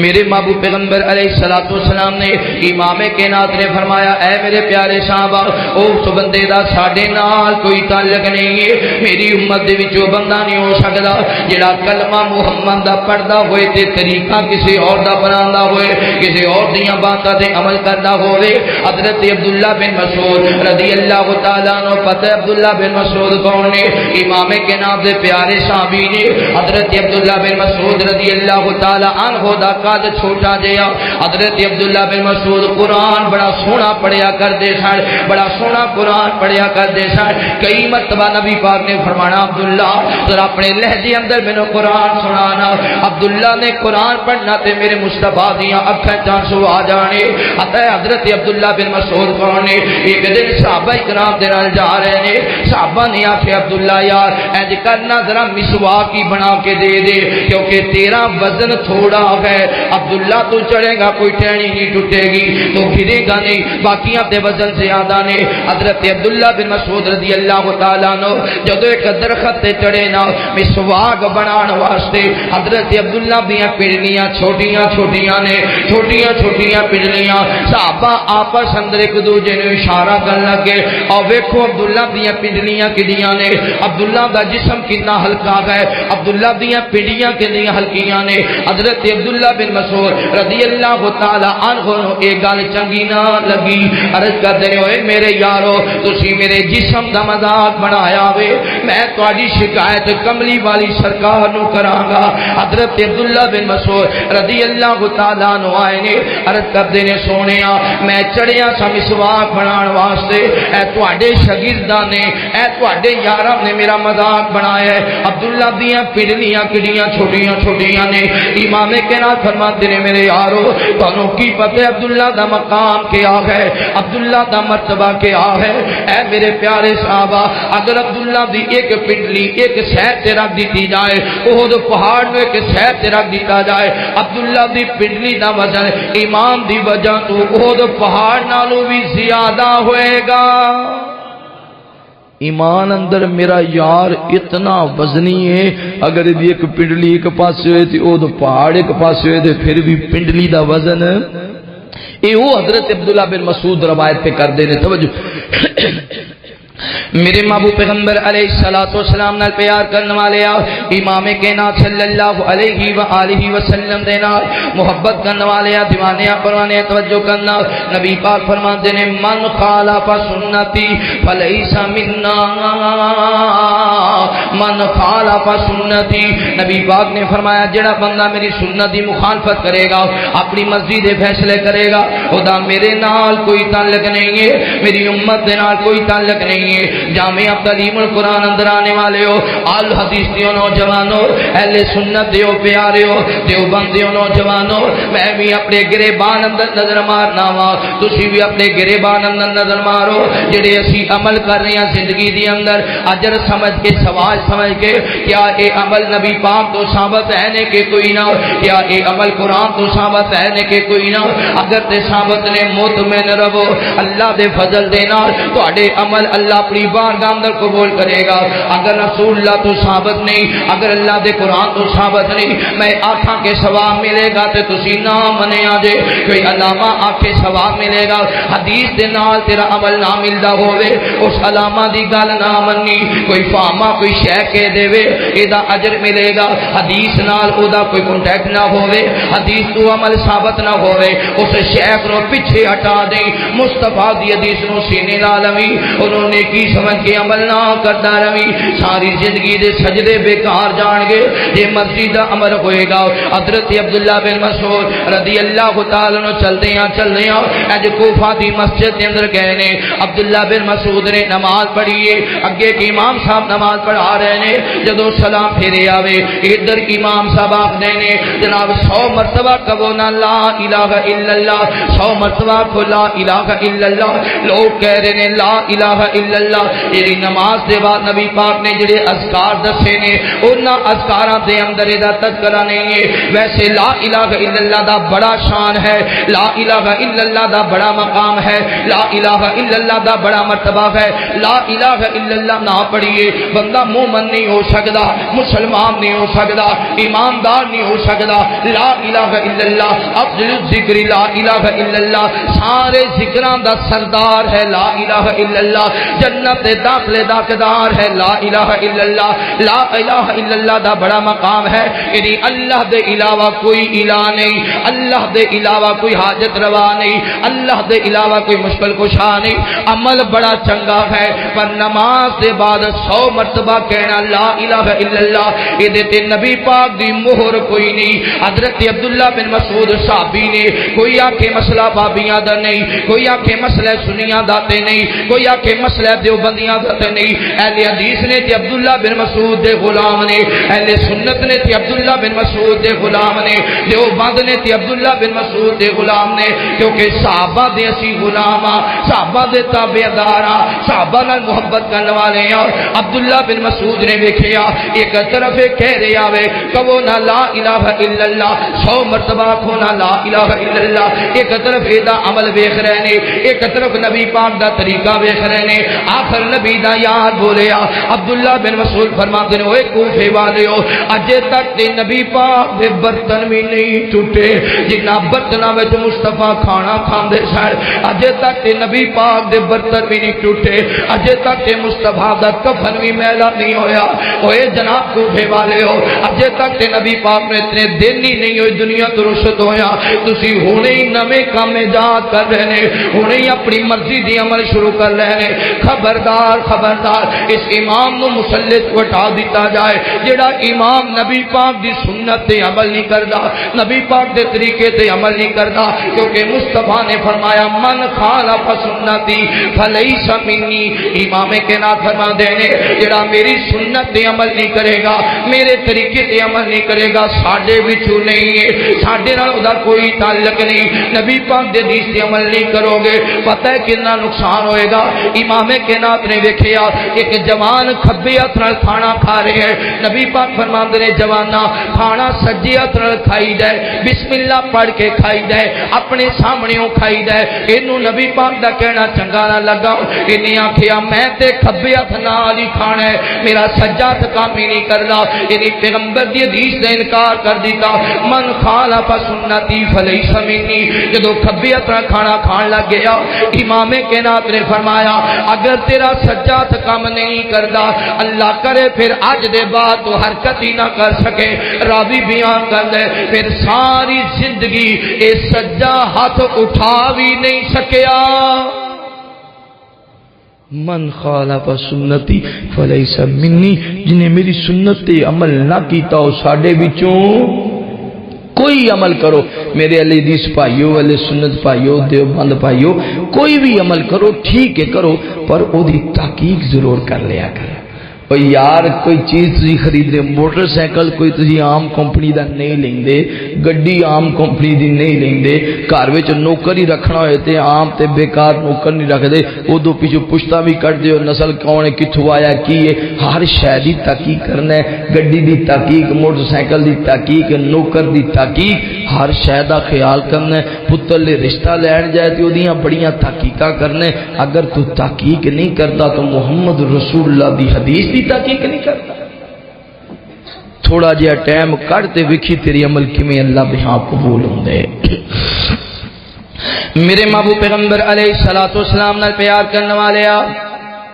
میرے محبوب پیغمبر علیہ الصلوۃ والسلام نے امام کائنات نے فرمایا اے میرے پیارے صحابہ اس بندے دا ساڈے نال کوئی تعلق نہیں ہے، میری امت دے وچوں بندہ نہیں ہو سکدا جڑا کلمہ محمد دا پڑھدا ہوئے تے طریقہ کسی اور دا بنانا ہوئے، کسی اور دیاں باتاں تے عمل کردا ہوئے۔ حضرت عبداللہ بن مسعود رضی اللہ تعالیٰ عنہ، پتہ عبداللہ بن مسعود کون نے؟ امام کائنات دے پیارے صحابی نے۔ حضرت عبداللہ بن مسعود رضی اللہ تعالیٰ عنہ دا چھوٹا جیا حضرت عبداللہ بن مسعود قرآن بڑا سونا پڑھیا کرتے سن، بڑا سونا قرآن پڑھیا کرتے سن۔ کئی مرتبہ نبی پاک نے فرمانا عبداللہ ذرا اپنے لہجے اندر مینوں قرآن سنانا۔ عبداللہ نے قرآن پڑھنا تے میرے مصطفیٰ دیاں اکھاں چانسو آ جانے۔ حضرت عبداللہ بن مسعود کون نے؟ ایک دن صحابہ کرام دے نال جا رہے نے، صحابہ نے آکھیا عبداللہ یار انج کرنا ذرا مسواک ہی بنا کے دے دے کیونکہ تیرا وزن تھوڑا ہے، عبداللہ تو چڑھے گا کوئی ٹہنی نہیں ٹوٹے گی، تو گرے گا نہیں، باقیاں تے وزن زیادہ نے۔ حضرت عبداللہ بن مسعود رضی اللہ تعالیٰ عنہ جدو ایک درخت تے چڑھے نا مسواک بنان واسطے، حضرت عبداللہ دیاں پنڈلیاں چھوٹیاں چھوٹیاں نے، چھوٹیاں چھوٹیاں پنڈلیاں، صحابہ آپس اندر ایک دوجے نوں اشارہ کرن لگے اور ویکھو عبداللہ دیاں پنڈلیاں کڈیاں نے، عبداللہ دا جسم کتنا ہلکا ہے، عبداللہ دیاں پنڈلیاں کتنی ہلکیاں نے۔ حضرت عبداللہ بن مسعود رضی اللہ تعالی عنہ نو ایک گل چنگی نہ لگی، عرض کرتے ہوئے میرے یارو تسی میرے جسم دا مذاق بنایا وے، میں تہاڈی شکایت کملی والی سرکار نو کراں گا۔ حضرت عبداللہ بن مسعود رضی اللہ تعالی عنہ آئے نے، عرض کرتے نے سونیا میں چڑھیا سا مسواک بنان واسطے، اے تہاڈے شاگرداں نے، اے تہاڈے یاراں نے میرا مذاق بنایا ہے۔ عبداللہ دیاں پنڈلیاں کڈیاں چھوٹیاں چھوٹیاں نے۔ امام کائنات فرماتے نے میرے یارو تانوں کی پتہ عبداللہ دا مقام کیا ہے، عبداللہ دا مرتبہ کیا ہے؟ اے میرے پیارے صحابہ اگر عبداللہ دی ایک پنڈلی ایک سیر تے رکھ دیتی جائے، احد پہاڑ میں ایک سیر تے رکھ دیتا جائے، عبداللہ دی پنڈلی دا وزن ایمان دی وجہ تو احد پہاڑ نالوں بھی زیادہ ہوئے گا۔ ایمان اندر میرا یار اتنا وزنی ہے، اگر ایک پنڈلی ایک پاس ہوئے تھی او تو پہاڑ ایک پاس ہوئے تھے پھر بھی پنڈلی دا وزن اے وہ حضرت عبداللہ بن مسعود روایت پہ کر دینے۔ توجہ میرے محبوب پیغمبر علیہ الصلوۃ والسلام نال پیار کرنے والے امام کائنات صلی اللہ علیہ وآلہ وسلم دے نال محبت کرنے والے دیوانے پروانے توجہ کرنا۔ نبی پاک فرماتے ہیں من خالف سنتی فلیس منا، من خالف سنتی، نبی پاک نے فرمایا جڑا بندہ میری سنت دی مخالفت کرے گا، اپنی مرضی دے فیصلے کرے گا، خدا میرے نال کوئی تعلق نہیں ہے، میری امت دے نال کوئی تعلق نہیں نہیں ہے۔ جامعہ تعلیم القرآن اندر آنے والے ہو، آل حدیث دیو نوجوانوں، اہل سنت دیو پیارے ہو، دیوبند دیو نوجوانوں، میں بھی اپنے گریبان اندر نظر مارنا وا، تسی بھی اپنے گریبان اندر نظر مارو، جڑے اسی عمل کر رہے ہیں زندگی دی اندر اجر سمجھ کے ثواب سمجھ کے، کیا اے عمل نبی پاک تو ثابت ہے نے کہ کوئی نہ، کیا اے عمل قرآن تو ثابت ہے نے کہ کوئی نہ، اگر تے ثابت نے مطمئن رہو، اللہ دے فضل دے نال تواڈے عمل اللہ اپنی بارگاہ اندر قبول کرے گا۔ اگر رسول اللہ تو ثابت نہیں، اگر اللہ دے قرآن تو ثابت نہیں، میں آکھاں کے ثواب ملے گا تے تسی نہ منیا جے، کوئی علامہ آکھے ثواب ملے گا، حدیث دے نال تیرا عمل نہ ملدا ہووے، اس علامہ دی گل نہ منی، کوئی فاہمہ کوئی شے کہہ دے ایدا اجر ملے گا، حدیث نال او دا کوئی کانٹیکٹ نہ ہووے، حدیث تو عمل ثابت نہ ہووے، اس شیخ نو پیچھے ہٹا دیں، مصطفیٰ دی حدیث نو سینے نال لوی، انہوں نے کی سمجھ کے عمل نہ کرتا روی، ساری زندگی دے سجدے بیکار جان گے، جے مرضی دا عمل ہوئے گا۔ حضرت عبداللہ بن مسعود رضی اللہ تعالی عنہ چلتے ہیں اج کوفہ دی مسجد کے اندر گئے نے، عبداللہ بن مسعود نے نماز پڑھی ہے، اگے کہ امام صاحب نماز پڑھا رہے نے، جدو سلام پھیرے آوے ادھر امام صاحب آخنے نے جناب 100 مرتبہ کہو نا لا الہ الا اللہ، 100 مرتبہ کو لا الہ الا اللہ، لوگ کہہ رہے نے لا الہ الا اللہ۔ یہ نماز دے بعد نبی پاک نے جڑے اذکار دسے نے انہاں اذکاراں دے اندر دا تذکرہ نہیں ہے، ویسے لا الہ الا اللہ دا بڑا شان ہے، لا الہ الا اللہ دا بڑا مقام ہے، لا الہ الا اللہ دا بڑا مرتبہ ہے، لا الہ الا اللہ نہ پڑھیے بندہ مومن نہیں ہو سکتا، مسلمان نہیں ہو سکتا، ایماندار نہیں ہو سکتا۔ لا الہ الا اللہ افضل الذکر لا الہ الا اللہ، سارے ذکراں دا سردار ہے لا الہ الا اللہ، جنت دے داخلے دا حقدار ہے لا الہ الا اللہ، لا الہ الا اللہ دا بڑا مقام ہے، یعنی اللہ دے علاوہ کوئی الہ نہیں، اللہ دے علاوہ کوئی حاجت روا نہیں، اللہ دے علاوہ کوئی مشکل کشا نہیں، عمل بڑا چنگا ہے، پر نماز دے بعد 100 مرتبہ کہنا لا الہ الا اللہ، یہ دیتے نبی پاک دی مہر کوئی نہیں۔ حضرت عبداللہ بن مسعود صحابی نے کوئی آکے مسئلہ بابیاں دا نہیں، کوئی آکے مسئلہ سنیاں داتے نہیں، کوئی آکے مسئلہ دیوبندیاں داتے نہیں، اہل حدیث نے تے عبداللہ بن مسعود دے غلام نے، اہل سنت نے تے عبداللہ بن مسعود دے غلام نے، دیوبند نے تے عبداللہ بن مسعود دے غلام نے، کیونکہ صحابہ دے اسی غلام ہاں، صحابہ دے تابعدار ہاں، صحابہ نال محبت کرنے والے ہیں۔ عبداللہ بن مسعود نے دیکھیا ایک طرف کہہ رہے آوے کہو نا لا الہ الا اللہ، 100 مرتبہ کہو نا لا الہ الا اللہ، ایک طرف ایدا عمل ویکھ رہے نے، ایک طرف نبی پاک دا طریقہ ویکھ رہے نے، آخر نبی دا یاد بولیا۔ عبداللہ بن مسعود فرماتے ہیں اوے کوفے والے ہو، اجے تک تے نبی پاک دے برتن بھی نہیں ٹوٹے جنہ برتناں وچ مصطفیٰ کھانا کھاندے سن، اجے تک تے نبی پاک دے برتن بھی نہیں ٹوٹے، اجے تک تے مصطفیٰ دا کفن بھی میلا نہیں ہویا۔ اوے جناب کوفے والے ہو، اجے تک تے نبی پاک نے اتنے دن ہی نہیں ہوئی دنیا تو رشد ہویا، تسی ہونے ہی نویں کام ایجاد کر رہے نے، ہونے ہی اپنی مرضی دی عمل شروع کر رہے نے۔ خبردار خبردار، اس امام نو مسلط وٹا دیتا جائے جڑا امام نبی پاک دی سنت تے عمل نہیں کردا، نبی پاک دے طریقے تے عمل نہیں کردا، کیونکہ مصطفیٰ نے فرمایا من خالف سنتی فلیس منی، امام کائنات فرما دینے جڑا میری سنت تے عمل نہیں کرے گا، میرے طریقے تے عمل نہیں کرے گا، ساڈے وچوں نہیں ہے، ساڈے نال اودہ کوئی تعلق نہیں، نبی پاک دے حدیث تے عمل نہیں کرو گے پتہ ہے کتنا نقصان ہوئے گا۔ امام کائنات نے دیکھیا ایک جوان کھبے ہاتھ نال کھانا کھا رہے ہیں، نبی پاک فرماندے نے جوانا کھانا سجے ہاتھ نال کھائی جائے، بسم اللہ پڑھ کے کھائی جائے، اپنے سامنےوں کھائی جائے۔ اینوں نبی پاک دا کہنا چنگا نہ لگا، انہیں آکھیا میں تے کھبے ہاتھ نال ہی کھانا ہے، میرا سجا ہاتھ کام ہی نہیں کردا، یعنی پیغمبر دی حدیث نے انکار کر دیتا، من خالف سنتی فلیس منی۔ جدو کھبے ہاتھ نال کھانا کھان لگ گیا، امام کائنات نے فرمایا اگر تیرا سجا ہاتھ کام نہیں کردا، اللہ کرے پھر اج دے بعد تو حرکت ہی نہ کر سکے، راوی بیان کر دے پھر ساری زندگی اے سجا ہاتھ اٹھا بھی نہیں سکیا۔ من خالف سنتی فلیس منی، جنہیں میری سنت تے عمل نہ کیتا او ساڈے وچوں کوئی عمل کرو میرے علی حدیث پائیو علی سنت پائیو دیوبند پائیو کوئی بھی عمل کرو ٹھیک ہے کرو پر او دی تحقیق ضرور کر لیا کرو اور یار کوئی چیز تسی خرید دے موٹر سائیکل کوئی تسی عام کمپنی دا نہیں لیں دے گڈی عام کمپنی دی نہیں لیں دے گھر وچ نوکر ہی رکھنا ہوئے تے عام تے بیکار نوکر نہیں رکھ دے ادو پیچھے پشتا بھی کٹ دے نسل کون ہے کتھوں آیا کی ہے ہر شے دی تحقیق کرنا ہے گڈی دی تحقیق موٹر سائیکل دی تحقیق نوکر دی تحقیق ہر شے دا خیال کرنا ہے پتر لے رشتہ لین جائے تے اودیاں بڑیاں تحقیقاں کرنے اگر تو تحقیق نہیں کرتا تو محمد رسول اللہ دی حدیث دی تحقیق نہیں کرتا تھوڑا جہا ٹائم کڑتے وکھی تیری عمل کیویں اللہ بہاں قبول ہوندے میرے محبوب پیغمبر علیہ الصلوۃ والسلام نال پیار کرنے والے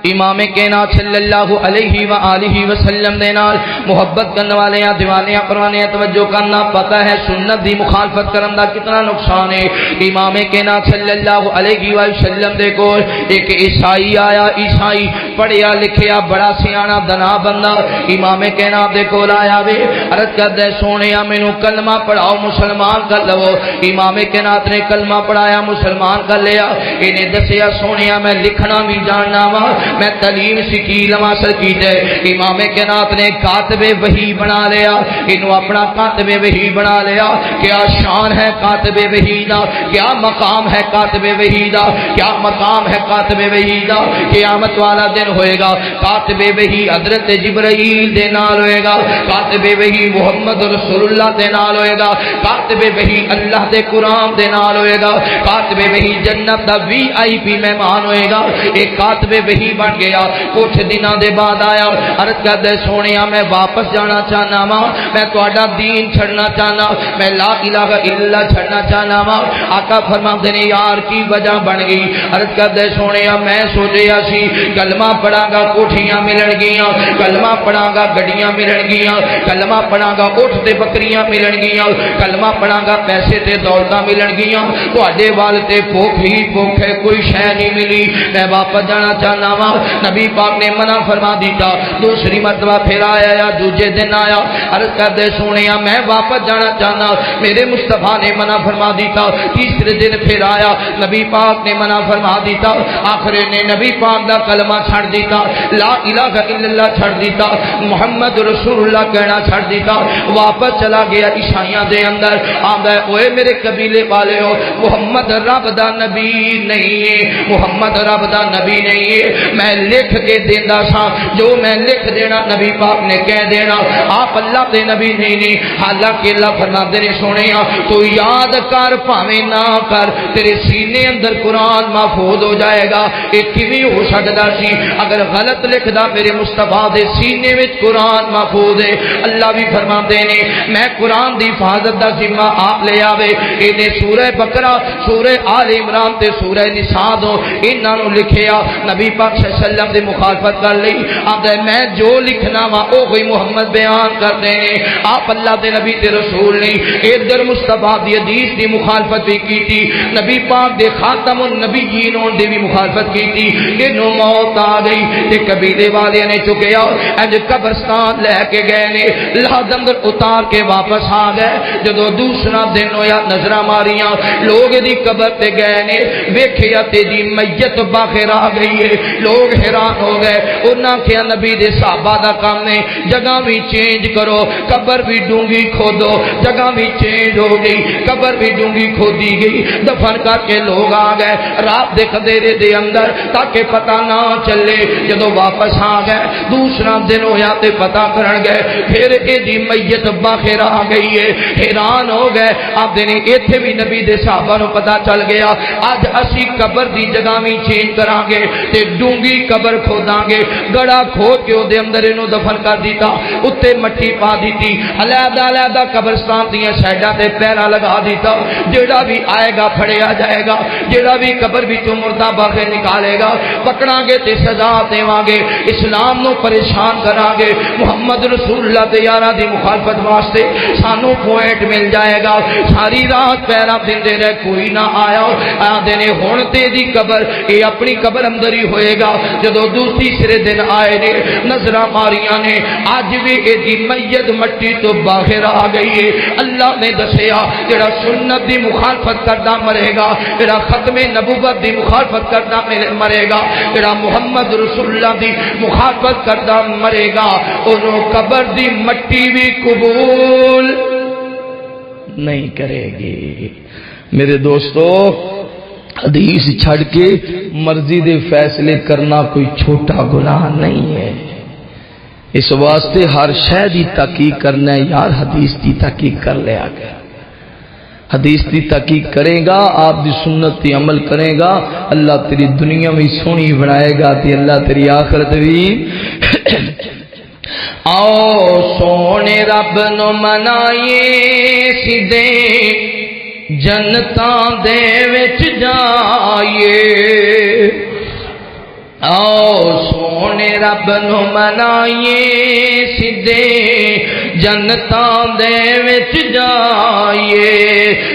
امام کائنات صلی اللہ علیہ وآلہ وسلم دے نال محبت کرنے والے دیوانے پروانے توجہ کرنا پتہ ہے سنت دی مخالفت کرن دا کتنا نقصان ہے امام کائنات صلی اللہ علیہ وسلم دے کول ایک عیسائی آیا عیسائی پڑھیا لکھیا بڑا سیاںا دنا بندہ امام کائنات دے کول آیا وے عرض کردا سونیا مینوں کلمہ پڑھاؤ مسلمان کر لو امام کائنات نے کلمہ پڑھایا مسلمان کر لیا انہیں دسیا سونیا میں لکھنا بھی جاننا وا میں تعلیم سیکھی علم حاصل کیتے امام کائنات نے کاتب وحی بنا لیا انہوں اپنا کاتب وحی بنا لیا کیا شان ہے کاتب وحی دا کیا مقام ہے کاتب وحی دا کیا مقام ہے کاتب وحی دا قیامت والا دن ہوئے گا کاتب وحی حضرت جبرائیل دے نال ہوئے گا کاتب وحی محمد رسول اللہ دے نال ہوئے گا کاتب وحی اللہ دے قرآن دے نال ہوئے گا کاتب وحی جنت دا VIP مہمان ہوئے گا ایک کاتب وحی بن گیا کچھ دنوں دے بعد آیا عرض کردے سونیا میں واپس جانا چاہنا وا میں تہاڈا دین چھڑنا چاہنا میں لا الہ الا اللہ چھڑنا چاہنا وا آقا فرماندے نے یار کی وجہ بن گئی عرض کردے سونیا میں سوچیا سی کلمہ پڑھاں گا کوٹھیاں ملن گیاں کلمہ پڑھاں گا گڈیاں ملن گیاں کلمہ پڑھاں گا اٹھ تے بکریاں ملن گیاں کلمہ پڑھاں گا پیسے تے دولتاں ملن گیاں تہاڈے وال تے بھوک ہی بھوک ہے کوئی شے نہیں ملی میں واپس جانا چاہنا وا نبی پاک نے منع فرما دیتا دوسری مرتبہ پھر آیا یا دوسرے دن آیا عرض کردے سونیا میں واپس جانا چاہنا میرے مصطفیٰ نے منع فرما دیتا تیسرے دن پھر آیا نبی پاک نے منع فرما دیتا آخر نے نبی پاک دا کلمہ چھڑ دیتا لا الہ الا اللہ چھڑ دیتا محمد رسول اللہ کہنا چھڑ دیتا واپس چلا گیا عیسائیاں دے اندر آندا ہے اوے میرے قبیلے والے ہو محمد رب دا نبی نہیں ہے محمد رب دا نبی نہیں ہے میں لکھ کے دینا سا جو میں لکھ دینا نبی پاک نے کہہ دینا آپ اللہ دے نبی نہیں حالانکہ اللہ فرماندے نے سونیا تو یاد کر پاویں نہ کر تیرے سینے اندر قرآن محفوظ ہو جائے گا یہ کیویں ہو سکدا سی اگر غلط لکھدا میرے مصطفیٰ دے سینے وچ قرآن محفوظ ہے اللہ بھی فرماندے نے میں قرآن دی حفاظت دا ذمہ آپ لے آوے انہیں سورہ بقرہ سورہ آل عمران تے سورہ نساء دو انہاں نوں لکھیا نبی پاک صلی اللہ علیہ وسلم دی مخالفت کر لی آدھے میں جو لکھنا وا او کوئی محمد بیان کر دینے آپ اللہ دے نبی تے رسول نہیں ادھر مصطفیٰ دی حدیث دی مخالفت بھی کی تھی نبی پاک دے خاتم النبیین دی بھی مخالفت کی تھی انہوں موت آ گئی تے قبیلے والے نے چکیا اج قبرستان لے کے گئے نے لحد اندر اتار کے واپس آ گئے جدو دوسرا دن ہویا نظرہ ماریاں لوگ دی قبر تے گئے نے ویکھیا تے دی میت باہر آ گئی ہے لوگ حیران ہو گئے انہاں کیا نبی دے صحابہ دا کام نے جگہ بھی چینج کرو قبر بھی ڈونگی کھودو جگہ بھی چینج ہو گئی قبر بھی ڈونگی کھودی گئی دفن کر کے لوگ آ گئے رات دے خدیرے دے اندر تاکہ پتہ نہ چلے جدو واپس آ گئے دوسرا دن ہویا تے پتہ کرن گئے پھر ایدی میت باہر آ گئی ہے حیران ہو گئے آپ دینے ایتھے بھی نبی دے صحابہ نو پتہ چل گیا آج اسی قبر دی جگہ بھی چینج کران گے تے ڈونگی قبر کھوداں گے گڑا کھود کے دے اندر انہوں دفن کر دیتا اتے مٹی پا دیتی علیحدہ علیحدہ قبرستان دیا سائڈاں تے پیرا لگا دیتا جیڑا بھی آئے گا پھڑیا جائے گا جیڑا بھی قبر بھی تو مردہ باغے نکالے گا پکڑاں گے تے سزا دیواں گے اسلام نو پریشان کراں گے محمد رسول اللہ دے یاراں دی مخالفت واسطے سانو پوائنٹ مل جائے گا ساری رات پیرا دیندے رہے کوئی نہ آیا آدھے نے ہن تے دی قبر اے اپنی قبر اندر ہی ہوئے گا جدو دوسری سرے دن آئے نے نظر ماریاں نے آج بھی ایدی میت مٹی تو باہر آ گئی ہے اللہ نے دسیا جڑا سنت دی مخالفت کرنا مرے گا جڑا ختم نبوت دی مخالفت کرنا مرے گا جڑا محمد رسول اللہ دی مخالفت کرنا مرے گا انہوں قبر دی مٹی بھی قبول نہیں کرے گی میرے دوستو حدیث چھڑ کے مرضی دے فیصلے کرنا کوئی چھوٹا گناہ نہیں ہے اس واسطے ہر شے دی تحقیق کرنا ہے یار حدیث دی تحقیق کر لیا گیا حدیث دی تحقیق کرے گا آپ دی سنت دی عمل کرے گا اللہ تیری دنیا میں سونی بنائے گا تے اللہ تیری آخرت بھی آؤ سونے رب نو منائیے سیدھے جنتاں دے وچ جائیے آؤ سونے رب نو منائیے سیدھے جنتاں دے وچ جائیے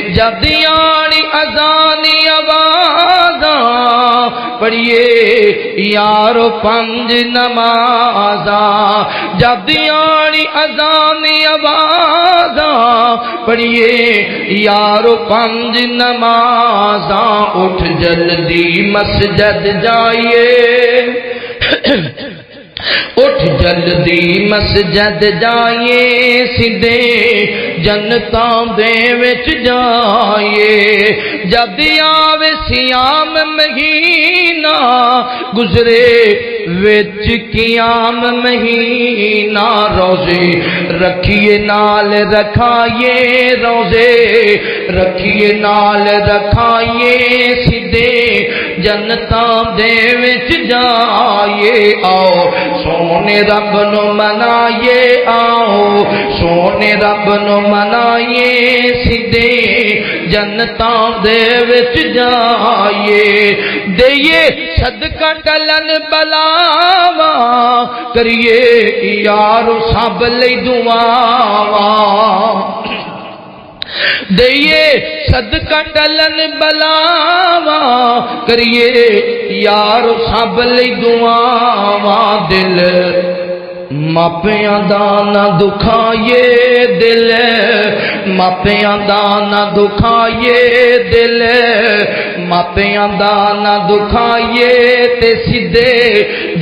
جد یاری اذانی آوازاں پڑھیے یارو پنج نمازاں جد یاری اذانی آوازاں پڑھیے یارو پنج نمازاں اٹھ جلدی مسجد جائیے اٹھ جلدی مسجد جائیے سیدھے جنتاں دے وچ جائیے جد آوے سیام مہینہ گزرے وچ قیام مہینہ روزے رکھیے نال رکھائیے روزے رکھیے نال رکھائیے سیدھے جنتاں دے وچ جائیے آؤ سونے رب نو منائیے آؤ سونے رب نو منائیے سیدھے جنتاں دے وچ جائیے دئیے صدقہ ٹلن بلاواں کریے یارو سب لئی دعاواں دئیے صدقہ ٹلن بلاواں کریے یارو سب لئی دعاواں دل ماپیاں دا نہ دکھائیے دل ماپیاں دا نہ دکھائیے دل ماپیاں دا نہ دکھائیے تے سیدھے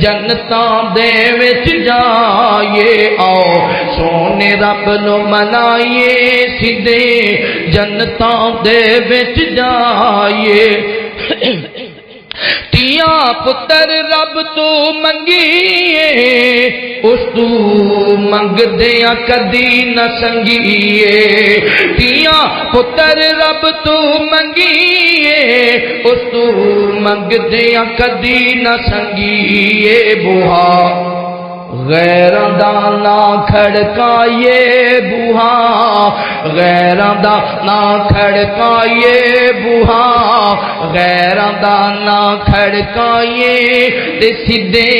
جنتاں دے وچ جائیے آؤ سونے رب نو منائیے سیدھے جنتاں دے وچ جائیے تیاں پتر رب تو منگیے اس تو منگ دیاں کدی نہ سنگیے تیاں پتر رب تو منگیے اس تو منگ دیاں کدی نہ سنگیے بوہا غیراں دا نہ کھڑکائیے بوہا غیراں دا نہ کھڑکائیے بوہا غیراں دا نہ کھڑکائیے تے سیدھے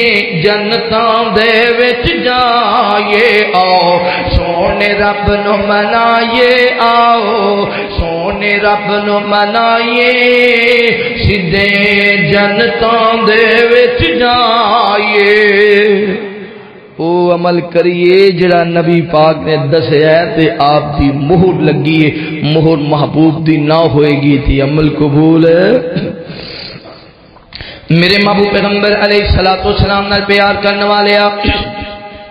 جنتاں دے وچ جائیے آؤ سونے رب نو منائیے آؤ سونے رب نو منائیے سیدھے جنتاں دے وچ جائیے او عمل کریے جڑا نبی پاک نے دسیا ہے تے آپ دی مہر لگی ہے مہر محبوب دی نہ ہوئے گی تے عمل قبول ہے میرے محبوب پیغمبر علیہ السلام نال پیار کرنے والے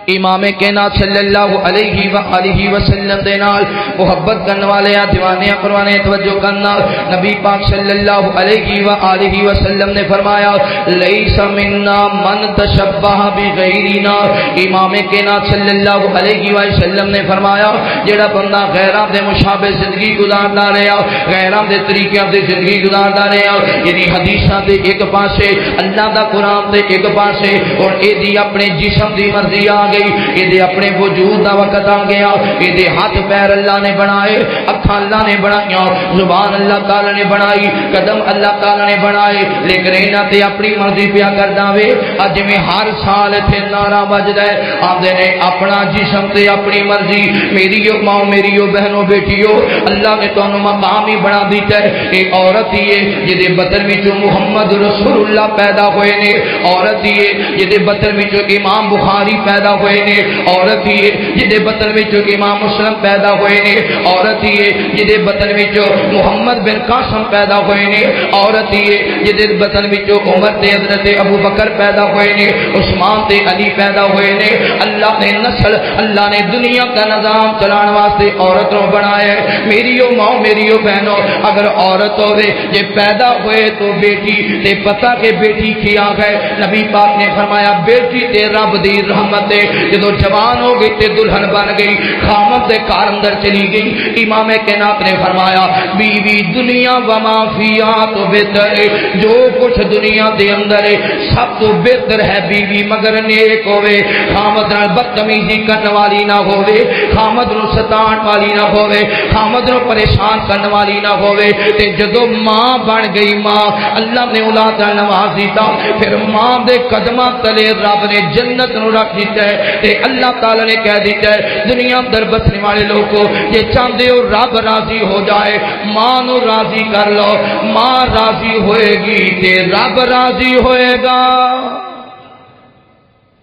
امام کائنات صلی اللہ علیہ وآلہ وسلم دے نال محبت کرنے والے دیوانے پروانے توجہ کرنا نبی پاک صلی اللہ علیہ وآلہ وسلم نے فرمایا لیس منا من تشبہ بغیرنا امام کائنات صلی اللہ علیہ وسلم نے فرمایا جڑا بندہ غیران دے مشابہ زندگی گزاردا رہیا غیران دے طریقے دے زندگی گزاردا رہیا یعنی حدیثاں دے ایک پاسے اللہ دا قرآن دے ایک پاسے اور اے دی اپنے جسم دی مرضی آ گئی، یہ اپنے وجود دا وقت آ گیا، یہ ہاتھ پیر اللہ نے بنائے، اکھاں اللہ نے بنائیاں، زبان اللہ تعالی نے بنائی، قدم اللہ تعالی نے بنائے، لیکن انہاں تے اپنی مرضی پیا کردا وے۔ اج میں ہر سال اتنے نعرہ بجدا ہے، آندے نے اپنا جسم تے اپنی مرضی۔ میریو ماں، میریو بہنوں، بیٹیو، اللہ نے تانوں مقام ہی بنا دیتا ہے۔ ایک عورت ہی ہے جدے بطن وچوں محمد رسول اللہ پیدا ہوئے نے، عورت ہی ہے جدے بطن وچوں امام بخاری پیدا ہوئے نے، عورت ہی ہے جدے بطن وچوں امام مسلم پیدا ہوئے نے، عورت ہی ہے جدے بطن وچوں محمد بن قاسم پیدا ہوئے نے، عورت ہی ہے جدے بطن وچوں عمر تے حضرت ابو بکر پیدا ہوئے نے، عثمان تے علی پیدا ہوئے نے۔ اللہ نے نسل، اللہ نے دنیا کا نظام چلانے واسطے عورتوں بنایا ہے۔ میریو ماں، میریو بہنوں، اگر عورت ہوئے یہ پیدا ہوئے تو بیٹی تے پتہ کہ بیٹی کیا ہے، نبی پاک نے فرمایا بیٹی تے رب دی رحمت ہے، جدو جوان ہو گئی تے دلہن بن گئی، خامد دے کار اندر چلی گئی۔ امام کائنات نے فرمایا بیوی دنیا وما فیہا تو بہتر ہے، جو کچھ دنیا دے اندر ہے سب تو بہتر ہے بیوی، مگر نیک ہوئے، خامد نال بدتمیزی کرنے والی نہ ہوئے، خامد نو ستان والی نہ ہوئے، خامد نو پریشان کرنے والی نہ ہوئے۔ تے جدو ماں بن گئی، ماں اللہ نے اولاد نواز دیتا، پھر ماں دے قدماں تلے رب نے جنت نو رکھ دیتا ہے۔ تے اللہ تعالی نے کہہ دیتا ہے دنیا اندر بسنے والے لوگوں یہ چاہتے ہو رب راضی ہو جائے، ماں نو راضی کر لو، ماں راضی ہوئے گی تے رب راضی ہوئے گا۔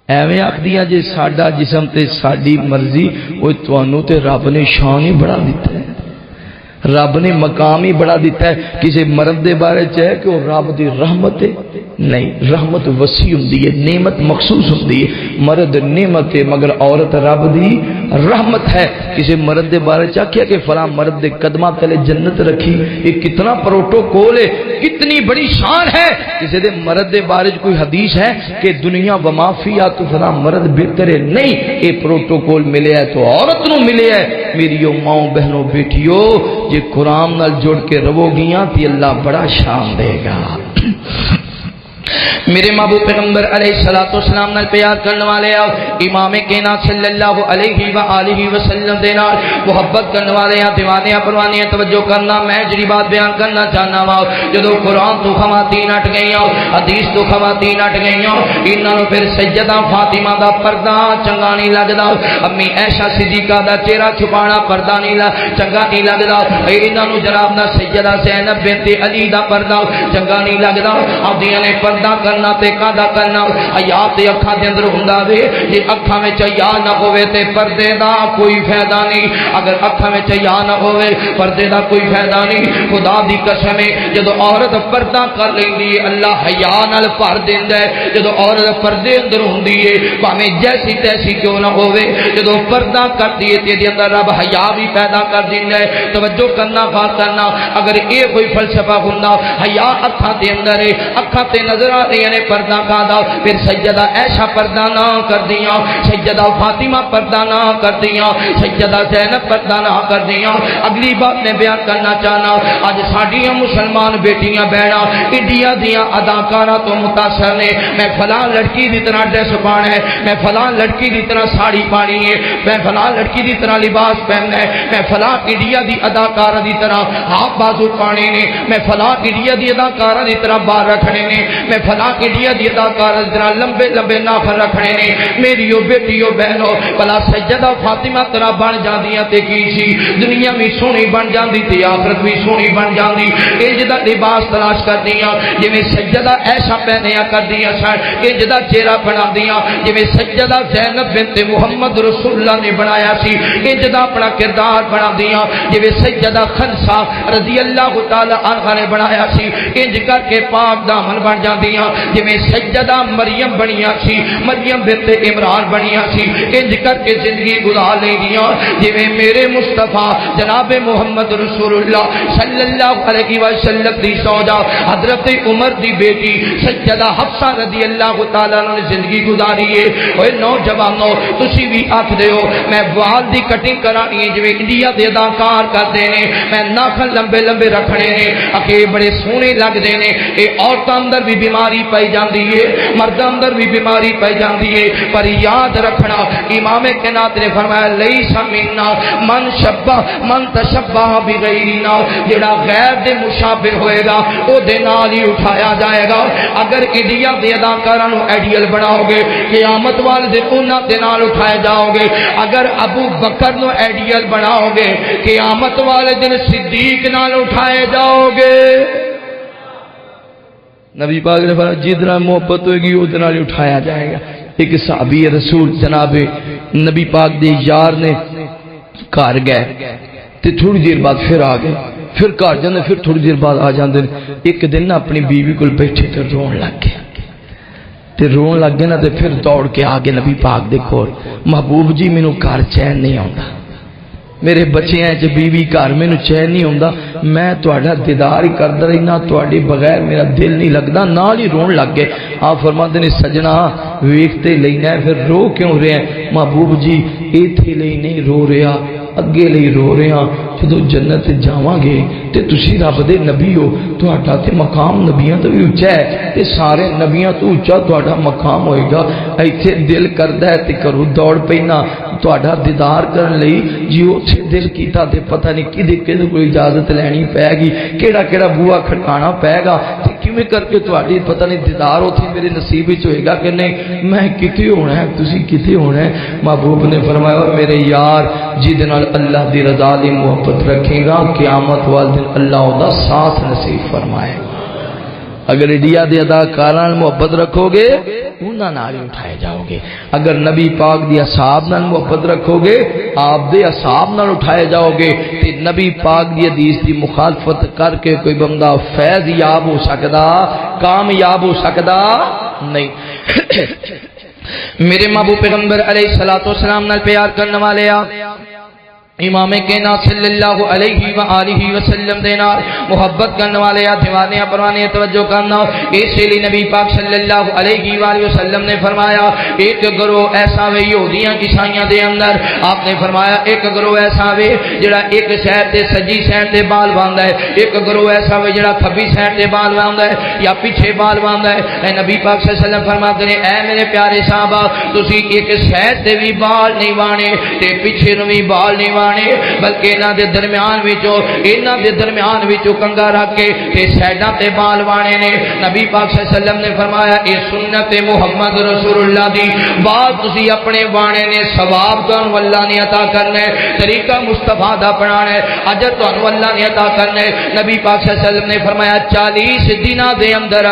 ایویں آخدیاں جے ساڈا جسم تے ساڈی مرضی، وہ تانوں تے رب نے شان ہی بڑھا دیتا ہے، رب نے مقام ہی بڑھا دیتا ہے۔ کسی مرد دے بارے چاہے کہ وہ رب دی رحمت ہے، نہیں، رحمت وسیع ہوندی ہے، نعمت مخصوص ہوندی ہے۔ مرد نعمت ہے مگر عورت رب دی رحمت ہے۔ کسی مرد دے بارے چاہیا کہ فلاں مرد دے قدماں تلے جنت رکھی، یہ کتنا پروٹوکول ہے، کتنی بڑی شان ہے۔ کسی دے مرد دے بارے کوئی حدیث ہے کہ دنیا وما فیہا تو فلاں مرد بہتر ہے، نہیں، یہ پروٹوکول ملے ہے تو عورت نو ملے ہے۔ میریو ماں، بہنوں، بیٹیو، جے قرآن نال جوڑ کے رو گیاں تی اللہ بڑا شان دے گا۔ میرے محبوب پیغمبر علیہ السلام نال پیار کرنے والے آؤ، امام کائنات صلی اللہ علیہ وآلہ وسلم دے نال محبت کرنے والے آ، دیوانے پروانے توجہ کرنا، میں جڑی بات بیان کرنا چاہنا وا، جدو قرآن تو خواتین ہٹ گئیاں، حدیث تو خواتین ہٹ گئیاں، انہاں نوں پھر سیدہ فاطمہ دا پردہ چنگا نہیں لگدا، امی عائشہ صدیقہ دا چہرہ چھپانا پردہ نہیں چنگا نہیں لگدا، انہاں نوں جناب دا سیدہ زینب بنت علی دا پردہ چنگا نہیں لگدا، آدیاں نے پردہ کرنا تے قادا کرنا، حیا تے اکھاں دے اندر ہوندا وے، جے اکھاں وچ حیا نہ ہوے تے پردے دا کوئی فائدہ نہیں، اگر اکھاں وچ حیا نہ ہوے پردے دا کوئی فائدہ نہیں۔ خدا دی قسم ہے جدو عورت پردہ کر لیندی ہے اللہ حیا نال بھر دیندا ہے، جدو عورت پردے اندر ہوندی ہے بھاویں جیسی تیسی کیوں نہ ہوے، جدو پردہ کردی ہے تے دے اندر رب حیا بھی پیدا کر دیندا ہے۔ توجہ کرنا، غور کرنا، اگر اے کوئی فلسفہ ہوندا حیا اکھاں دے اندر ہے، اکھاں تے نظر آ رہی نے پردہ کادا، پھر سیدہ عائشہ پردہ نہ کر دیاں، سیدہ فاطمہ پردہ نہ کر دیاں، سیدہ زینب پردہ نہ کر دیاں۔ اگلی بات میں بیان کرنا چاہنا، آج ساڈیاں مسلمان بیٹیاں بہناں انڈیا دیاں اداکاراں تو متاثر نے، میں فلاں لڑکی دی طرح ڈریس پانا ہے، میں فلاں لڑکی دی طرح ساڑی پانی ہے، میں فلاں لڑکی دی طرح لباس پہننا ہے، میں فلاں انڈیا دی اداکارہ دی طرح ہاتھ بازو پانے نے، میں فلاں انڈیا دی اداکارہ دی طرح بال رکھنے نے، میں فلاں انڈیا دی اداکارہ دی طرح لمبے لمبے ناخن رکھنے نے۔ میریو بیٹیو بہنو، بلا سیدہ فاطمہ طرح بن جاندیاں تے کی سی، دنیا بھی سونی بن جاندی تے آخرت بھی سونی بن جاندی۔ انج دا لباس تلاش کردیاں جویں سیدہ عائشہ پہنیا کردیاں سن، انج دا چہرہ بناندیاں جویں سیدہ زینب بنت محمد رسول اللہ نے بنایا سی، انج دا اپنا کردار بناندیاں جویں سیدہ خنسا رضی اللہ تعالی عنہا نے بنایا سی، انج کر کے پاک دامن بن جاندیاں جویں سیدہ مریم بنیاں سی، مریم بنت عمران بنیاں سی، انج کر کے زندگی گزار لیندیاں جویں میرے مصطفیٰ جناب محمد رسول اللہ صلی اللہ علیہ وسلم دی سودا حضرت عمر دی بیٹی سیدہ حفصہ رضی اللہ تعالیٰ عنہ نے زندگی گزاری ہے۔ اوے نوجوانو تسی بھی آکھ دیو میں وال دی کٹنگ کرانی ہے جویں انڈیا دے اداکار کردے نے، میں ناخن لمبے لمبے رکھنے نے، اکھے بڑے سونے لگدے نے، اے عورتاں اندر بھی بیماری پائی جاندی ہے، مرد اندر بھی بیماری پائی جاندی ہے، پر یاد رکھنا امام کائنات نے فرمایا لیس منا من تشبہ بغیرنا، جڑا غیر دے مشابہ ہوئے گا او دے نال ہی اٹھایا جائے گا۔ اگر انڈیا دے اداکاراں نو آئیڈیل بناؤ گے قیامت والے دن انہاں دے نال اٹھائے جاؤ گے، اگر ابو بکر نو آئیڈیل بناؤ گے قیامت والے دن صدیق نال اٹھائے جاؤ گے۔ نبی پاک نے فرمایا جتنا محبت ہوئے گی اتنا ہی اٹھایا جائے گا۔ ایک صحابی رسول جناب نبی پاک دے یار نے گھر گئے تے تھوڑی دیر بعد پھر آ گئے، پھر گھر جاندے پھر تھوڑی دیر بعد آ جاندے۔ ایک دن نا اپنی بیوی کو بیٹھے تے رون لگ گئے تے رون لگ گئے نا تے پھر دوڑ کے آگے نبی پاک دے کول، محبوب جی مینوں گھر چین نہیں آندا، میرے بچے ہیں جب بیوی گھر مینوں چین نہیں ہوندا، میں تہاڈا دیدار ہی کردا رہنا، تہاڈے بغیر میرا دل نہیں لگدا، نال ہی رون لگ گئے۔ آپ فرماندے نے سجنا ویکھتے لینا ہے پھر رو کیوں رہے ہیں؟ محبوب جی ایتھے لئی نہیں رو رہا، اگے لئی رو رہے ہاں، جدو جنت جاواں گے تے تسی رب دے نبی ہو، تہاڈا تے مقام نبیاں تو بھی اونچا ہے تے سارے نبیاں تو اونچا تہاڈا مقام ہوئے گا، ایتھے دل کردا ہے تے کرو دوڑ پینا تہاڈا دیدار کرن لئی، جی اوتھے دل کیتا تے پتہ نہیں کدے کدے کوئی اجازت لینی پے گی، کیڑا کیڑا بوا کھڑکانا پے گا تے کیویں کر کے تہاڈی پتہ نہیں دیدار اوتھے میرے نصیب وچ ہوئے گا کہ نہیں، میں کتے ہونا ہے تسی کتے ہونا ہے؟ محبوب نے فرمایا میرے یار جس نال اللہ دی رضا دی محبت رکھے گا قیامت والے دن اللہ دا ساتھ نصیب فرمائے گا۔ اگر انڈیا دے اداکاراں محبت رکھو گے انہاں نال اٹھائے جاؤ گے، اگر نبی پاک دی اصحاب نال محبت رکھو گے آپ دے اصحاب نال اٹھائے جاؤ گے۔ تے نبی پاک دی حدیث دی مخالفت کر کے کوئی بندہ فیض یاب ہو سکدا، کامیاب ہو سکدا نہیں۔ میرے محبوب پیغمبر علیہ الصلوۃ والسلام نال پیار کرنے والے امام کائنات صلی اللہ علیہ وآلہ وسلم دے نال محبت کرنے والے دیوانے پروانے توجہ کرنا، اس لیے نبی پاک صلی اللہ علیہ وآلہ وسلم نے فرمایا ایک گروہ ایسا وے یہودیاں عیسائیاں دے اندر، آپ نے فرمایا ایک گروہ ایسا وے جڑا ایک سائڈ تے سجی سائڈ تے بال باندا ہے، ایک گروہ ایسا وے جڑا کھبی سائڈ تے بال باندا ہے یا پیچھے بال باندا ہے۔ اے نبی پاک صلی اللہ علیہ وسلم فرماتے ہیں اے میرے پیارے صحابہ تسی ایک سائڈ تے بھی بال نہیں وانے تے پیچھے نو بھی بال نہیں وانے، بلکہ انہاں دے درمیان وچوں کنگا رکھ کے تے سائڈاں تے بال وانے نے۔ نبی پاک صلی اللہ علیہ وسلم نے فرمایا اے سنت محمد رسول اللہ دی، بال تسی اپنے وانے نے ثواب تانوں اللہ نے عطا کرنا ہے، طریقہ مصطفیٰ دا اپنانا ہے، اجر تانوں اللہ نے عطا کرنا ہے۔ نبی پاک صلی اللہ علیہ وسلم نے فرمایا 40 دناں دے اندر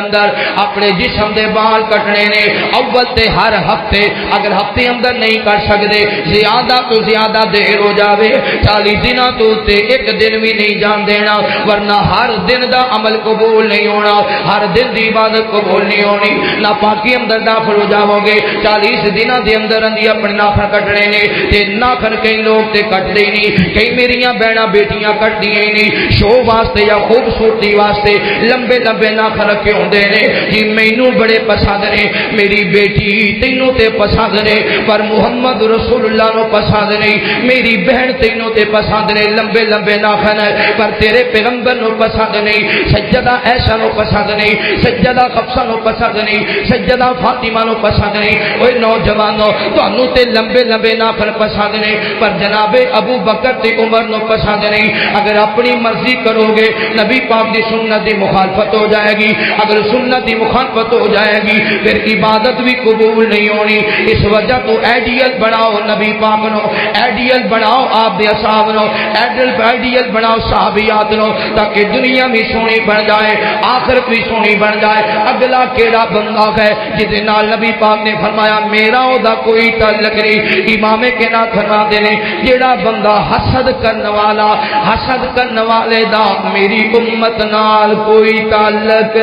اپنے جسم دے بال کٹنے نے، اول تے ہر ہفتے، اگر ہفتے اندر نہیں کٹ سکدے زیادہ تو زیادہ دیر ہو جاوے 40 دنوں تو ایک دن بھی نہیں جان دینا، ورنہ ہر دن دا عمل قبول نہیں ہونا، ہر دن دی عبادت قبول نہیں ہونی، ناپاکی اندر داخل ہو جاؤ گے۔ 40 دنوں دے اندر اپنے ناخن کٹنے نے تے ناخن کئی لوگ تے کٹتے نہیں، کئی میریاں بہناں بیٹیاں کٹدی ہی نہیں، شو واسطے یا خوبصورتی واسطے لمبے لمبے ناخن رکھے ہوندے نے، جی مینوں بڑے پسند نے، میری بیٹی تینوں تے پسند نے، پر محمد رسول اللہ نو پسند نہیں، میری بہن تینوں تے پسند نے، لمبے لمبے ناخن پر تیرے پیغمبر نو پسند نہیں، سجدہ عائشہ نو پسند نہیں، سجدہ حفصہ نو پسند نہیں، سجدہ فاطمہ نو پسند نہیں۔ اوے نوجوانو تانوں تے لمبے لمبے ناخن پسند نہیں، پر جناب ابو بکر تے عمر نو پسند نہیں۔ اگر اپنی مرضی کرو گے نبی پاک دی سنت دی مخالفت ہو جائے گی، اگر سنت دی مخالفت ہو جائے گی پھر عبادت بھی قبول نہیں ہونی۔ اس وجہ تو آئیڈیل بناؤ نبی پاک نو، آئیڈیل بناؤ آپ دے اصحاب نو، آئیڈیل بناؤ صحابیات نو، تاکہ دنیا بھی سونی بن جائے آخرت بھی سونی بن جائے۔ اگلا کیڑا بندہ ہے جس نال نبی پاک نے فرمایا میرا او دا کوئی تعلق نہیں، امام کائنات فرماتے نے جیڑا بندہ حسد کرنے والے دا میری امت نال کوئی تعلق،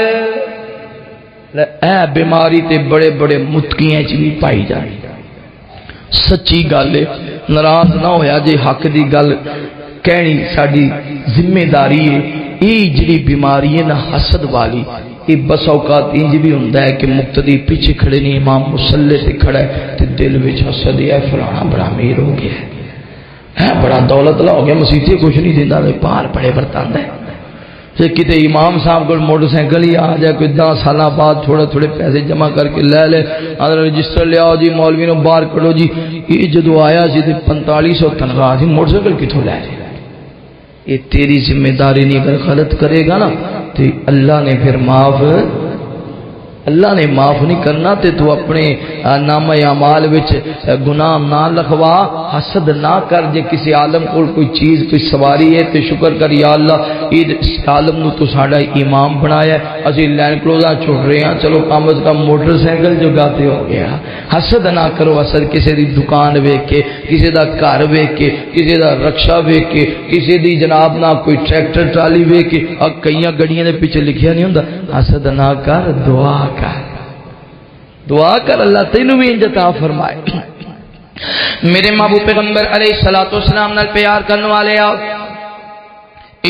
اے بیماری تے بڑے بڑے متقیاں چ بھی پائی جائے۔ سچی گل ہے، ناراض نہ ہویا جے حق دی گل کہنی ساڈی ذمہ داری ہے۔ یہ جڑی بیماری ہے نا حسد والی، یہ بس اوقات انج بھی ہوندا ہے کہ مقتدی پیچھے کھڑے نہیں، امام مصلی تے کھڑا ہے تے دل وچ حسد ہے فلانا بڑا امیر ہو گیا ہے، بڑا دولت لا ہو گیا، مسیتے کچھ نہیں دیندا تے پار بڑے برتاندا ہے، کہ کتے امام صاحب کو موٹر سائیکل ہی آ جائے، کوئی 10 سال بعد تھوڑے تھوڑے پیسے جمع کر کے لے لے، رجسٹر لے آؤ جی، مولوی نو باہر کھڑو جی، یہ جدو آیا سی 4500 تنخواہ تھی، موٹر سائیکل کتوں لے رہے؟ یہ تیری ذمہ داری نہیں، اگر غلط کرے گا نا تو اللہ نے پھر اللہ نے معاف نہیں کرنا، تے تو اپنے نامہ اعمال وچ گناہ نہ لکھوا، حسد نہ کر۔ جے کسی عالم کو کوئی چیز کوئی سواری ہے تے شکر کر، یا اللہ اس عالم نو تو ساڈا امام بنایا ہے، اسی لینڈ کروزر چھوڑ رہے ہیں، چلو کم از کم موٹر سائیکل جو گاتے ہو گیا۔ حسد نہ کرو، حسد کسی دی دکان ویکھ کے، کسی دا گھر ویکھ کے، کسی دا رکشا ویکھ کے، کسی دی جناب نہ کوئی ٹریکٹر ٹرالی ویکھ کے، کئی گڑیاں دے پیچھے لکھیا نہیں ہوندا، حسد نہ کر، دعا کر، دعا کر، اللہ تینوں بھی عزت فرمائے۔ میرے محبوب پیغمبر علیہ الصلوۃ والسلام نال پیار کرنے والے آؤ،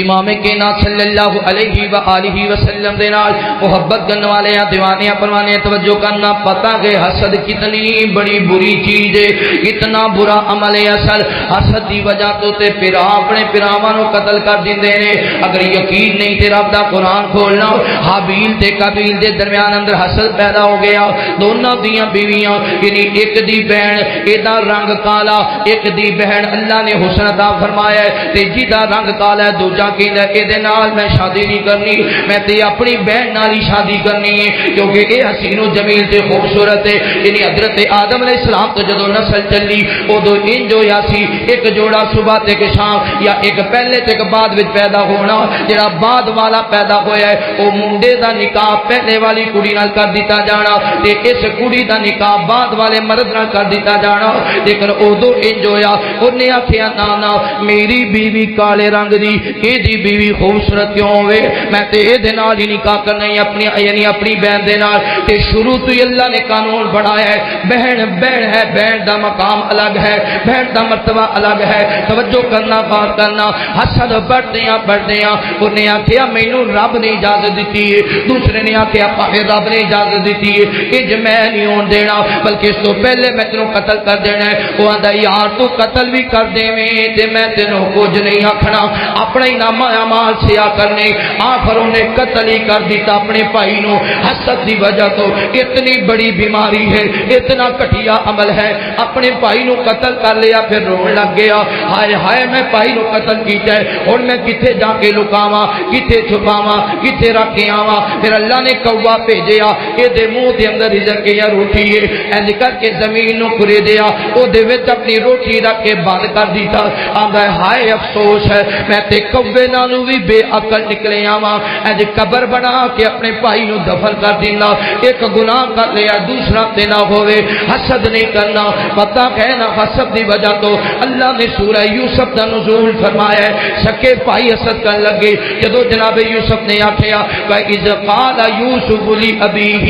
امام کائنات صلی اللہ علیہ وآلہ وسلم دے نال محبت کرنے والے ہیں، دیوانے پروانے، توجہ کرنا، پتہ کہ حسد کتنی بڑی بری چیز ہے، کتنا برا عمل ہے۔ اصل حسد دی وجہ تو تے پھرا اپنے پراواں نو قتل کر دیندے نے۔ اگر یقین نہیں تے رب دا قرآن کھولنا، حابیل تے قابیل دے درمیان اندر حسد پیدا ہو گیا، دونوں دیاں بیویاں، یعنی ایک دی بہن ایدا رنگ کالا، ایک دی بہن اللہ نے حسن عطا فرمایا ہے، تے جیدا رنگ کالا ہے دوجا میں شادی نہیں کرنی، میں تے اپنی بہن نال ہی شادی کرنی ہے، کیونکہ اے حسین و جمیل تے خوبصورت ہے۔ یعنی حضرت آدم علیہ السلام تو جدو نسل چلی ادو انج ہویا سی، ایک جوڑا صبح تے کہ شام، یا ایک پہلے تے کہ بعد وچ پیدا ہونا، جڑا بعد والا پیدا ہویا ہے او منڈے دا نکاح پہلے والی کڑی نال کر دیتا جانا، تے اس کڑی دا نکاح بعد والے مرد نال کر دیتا جانا۔ لیکن ادو انج ہویا، انہیں آکھیا نا میری بیوی کالے رنگ دی، دی بیوی خوبصورت کیوں ہوئے، میں تے اے دے نال ہی نکاح کرنا ہی اپنی، یعنی اپنی بہن دے نال۔ تے شروع تو ہی اللہ نے قانون بنایا ہے، بہن بہن ہے، بہن دا مقام الگ ہے، بہن دا مرتبہ الگ ہے۔ توجہ کرنا، بات کرنا، حسد بڑھدیاں انہیں آکھیا مینوں رب نے اجازت دیتی ہے، دوسرے نے آکھیا پاویں رب نے اجازت دیتی ہے، اج میں نہیں ہون دینا، بلکہ اس تو پہلے میں تینوں قتل کر دینا ہے۔ وہ آندا یار تو قتل بھی کر دیویں تے میں تینوں کچھ نہیں آکھنا، اپنا ہی نامہ اعمال سیا کرنے۔ آخر انہیں قتل ہی کر دیتا اپنے بھائی نو، حسد دی وجہ تو۔ اتنی بڑی بیماری ہے، اتنا گھٹیا عمل ہے، اپنے بھائی نو قتل کر لیا، پھر رون لگ گیا، ہائے ہائے میں بھائی نو قتل کیتا ہے، اور میں کتے جا کے لکاواں، کتے چھپاواں، کتے رکھ کے آواں۔ پھر اللہ نے کوا بھیجیا، اے دے منہ دے اندر رزق یا روٹی ہے، انج کر کے زمین نو کھرے دیا، او دے وچ اپنی روٹی رکھ کے بند کر دیتا۔ آندا ہے ہائے افسوس ہے، میں تے کوے نالوں بھی بے عقل نکلے آواں، انج قبر بنا کے اپنے بھائی نو دفن کر دینا۔ ایک گناہ کر لیا دوسرا تے نہ ہوئے، حسد نہیں کرنا۔ پتہ کہنا حسد دی وجہ تو اللہ نے سورہ یوسف دا نزول فرمایا ہے، سکے بھائی حسد کرن لگے، جدو جناب یوسف نے آکھیا وَإِذْ قَالَ يُوسُفُ لِأَبِيهِ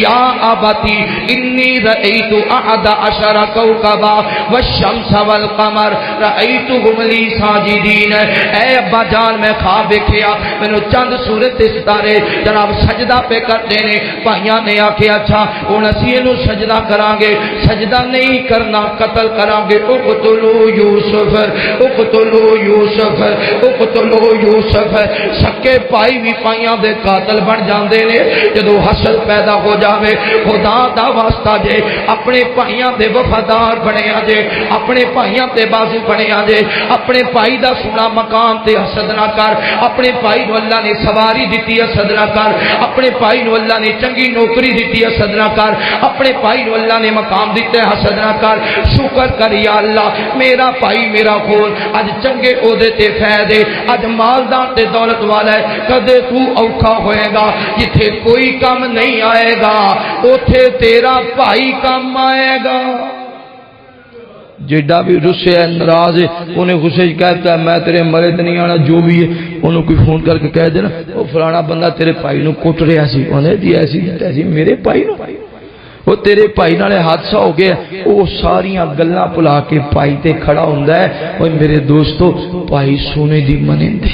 يَا أَبَتِ إِنِّي رَأَيْتُ أَحَدَ عَشَرَ كَوْكَبًا وَالشَّمْسَ وَالْقَمَرَ رَأَيْتُهُمْ لِي سَاجِدِينَ۔ اے ابا جان میں خواب دیکھیا، مینوں چند سورج تے ستارے جناب سجدہ پہ کرتے نے۔ بھائیاں نے آکھیا اچھا ہن اسی اینو سجدہ کران گے، سجدہ نہیں کرنا قتل کران گے۔ اقتلوا یوسف، اقتلوا یوسف، اقتلوا یوسف۔ سکے بھائی بھی پائیاں دے قاتل بن جاندے نے جدوں حسد پیدا ہو جاوے۔ خدا دا واسطہ جے اپنے بھائیاں دے وفادار بنیا جے، اپنے بھائیاں تے بازو بنیا جے، اپنے بھائی دا سونا مقام تے حسد نہ کر۔ اپنے بھائی نو اللہ نے سواری دیتی ہے، حسد نہ کر۔ اپنے بھائی نو اللہ نے چنگی نوکری دیتی ہے، حسد نہ کر۔ اپنے بھائی نو اللہ نے مقام دیتا ہے، حسد نہ کر۔ شکر کر یا اللہ میرا بھائی میرا خون اج چنگے عہدے تے فیض ہے، اج مالدار تے دولت والا ہے۔ کدے تو اوکھا ہوئے گا، جتھے کوئی کام نہیں آئے گا اوتھے تیرا بھائی کام آئے گا۔ جیڈا بھی رسے ہے ناراض ہے انہیں غصے کہتا ہے میں تیرے مرے تے نہیں آنا، جو بھی ہے انہوں کوئی فون کر کے کہہ دینا وہ فلانا بندہ تیرے بھائی نو کٹ رہا سی، انہیں دی ایسی میرے بھائی نو، وہ تیرے بھائی نالے حادثہ ہو گیا، وہ ساریاں گلاں بھلا کے بھائی تے کھڑا ہوندا ہے۔ اوے میرے دوستو بھائی سونے دی منند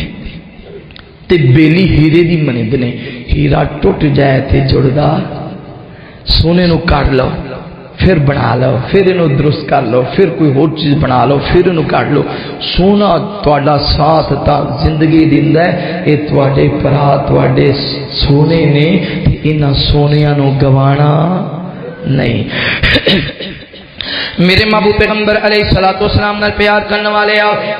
تے بیلی ہیرے دی منند نے، ہیرا ٹوٹ جائے تے جڑدا سونے نو کاٹ لو، پھر بنا لو، پھر انہوں درست کر لو، پھر کوئی اور چیز بنا لو، پھر انہوں کر لو. سونا تہاڈا ساتھ تا زندگی دیندا ہے. یہ تہاڈے بھرا تہاڈے سونے نے، انہاں سونیاں نو گوانا نہیں. میرے محبوب پیغمبر علیہ الصلوۃ والسلام نال پیار کرنے والے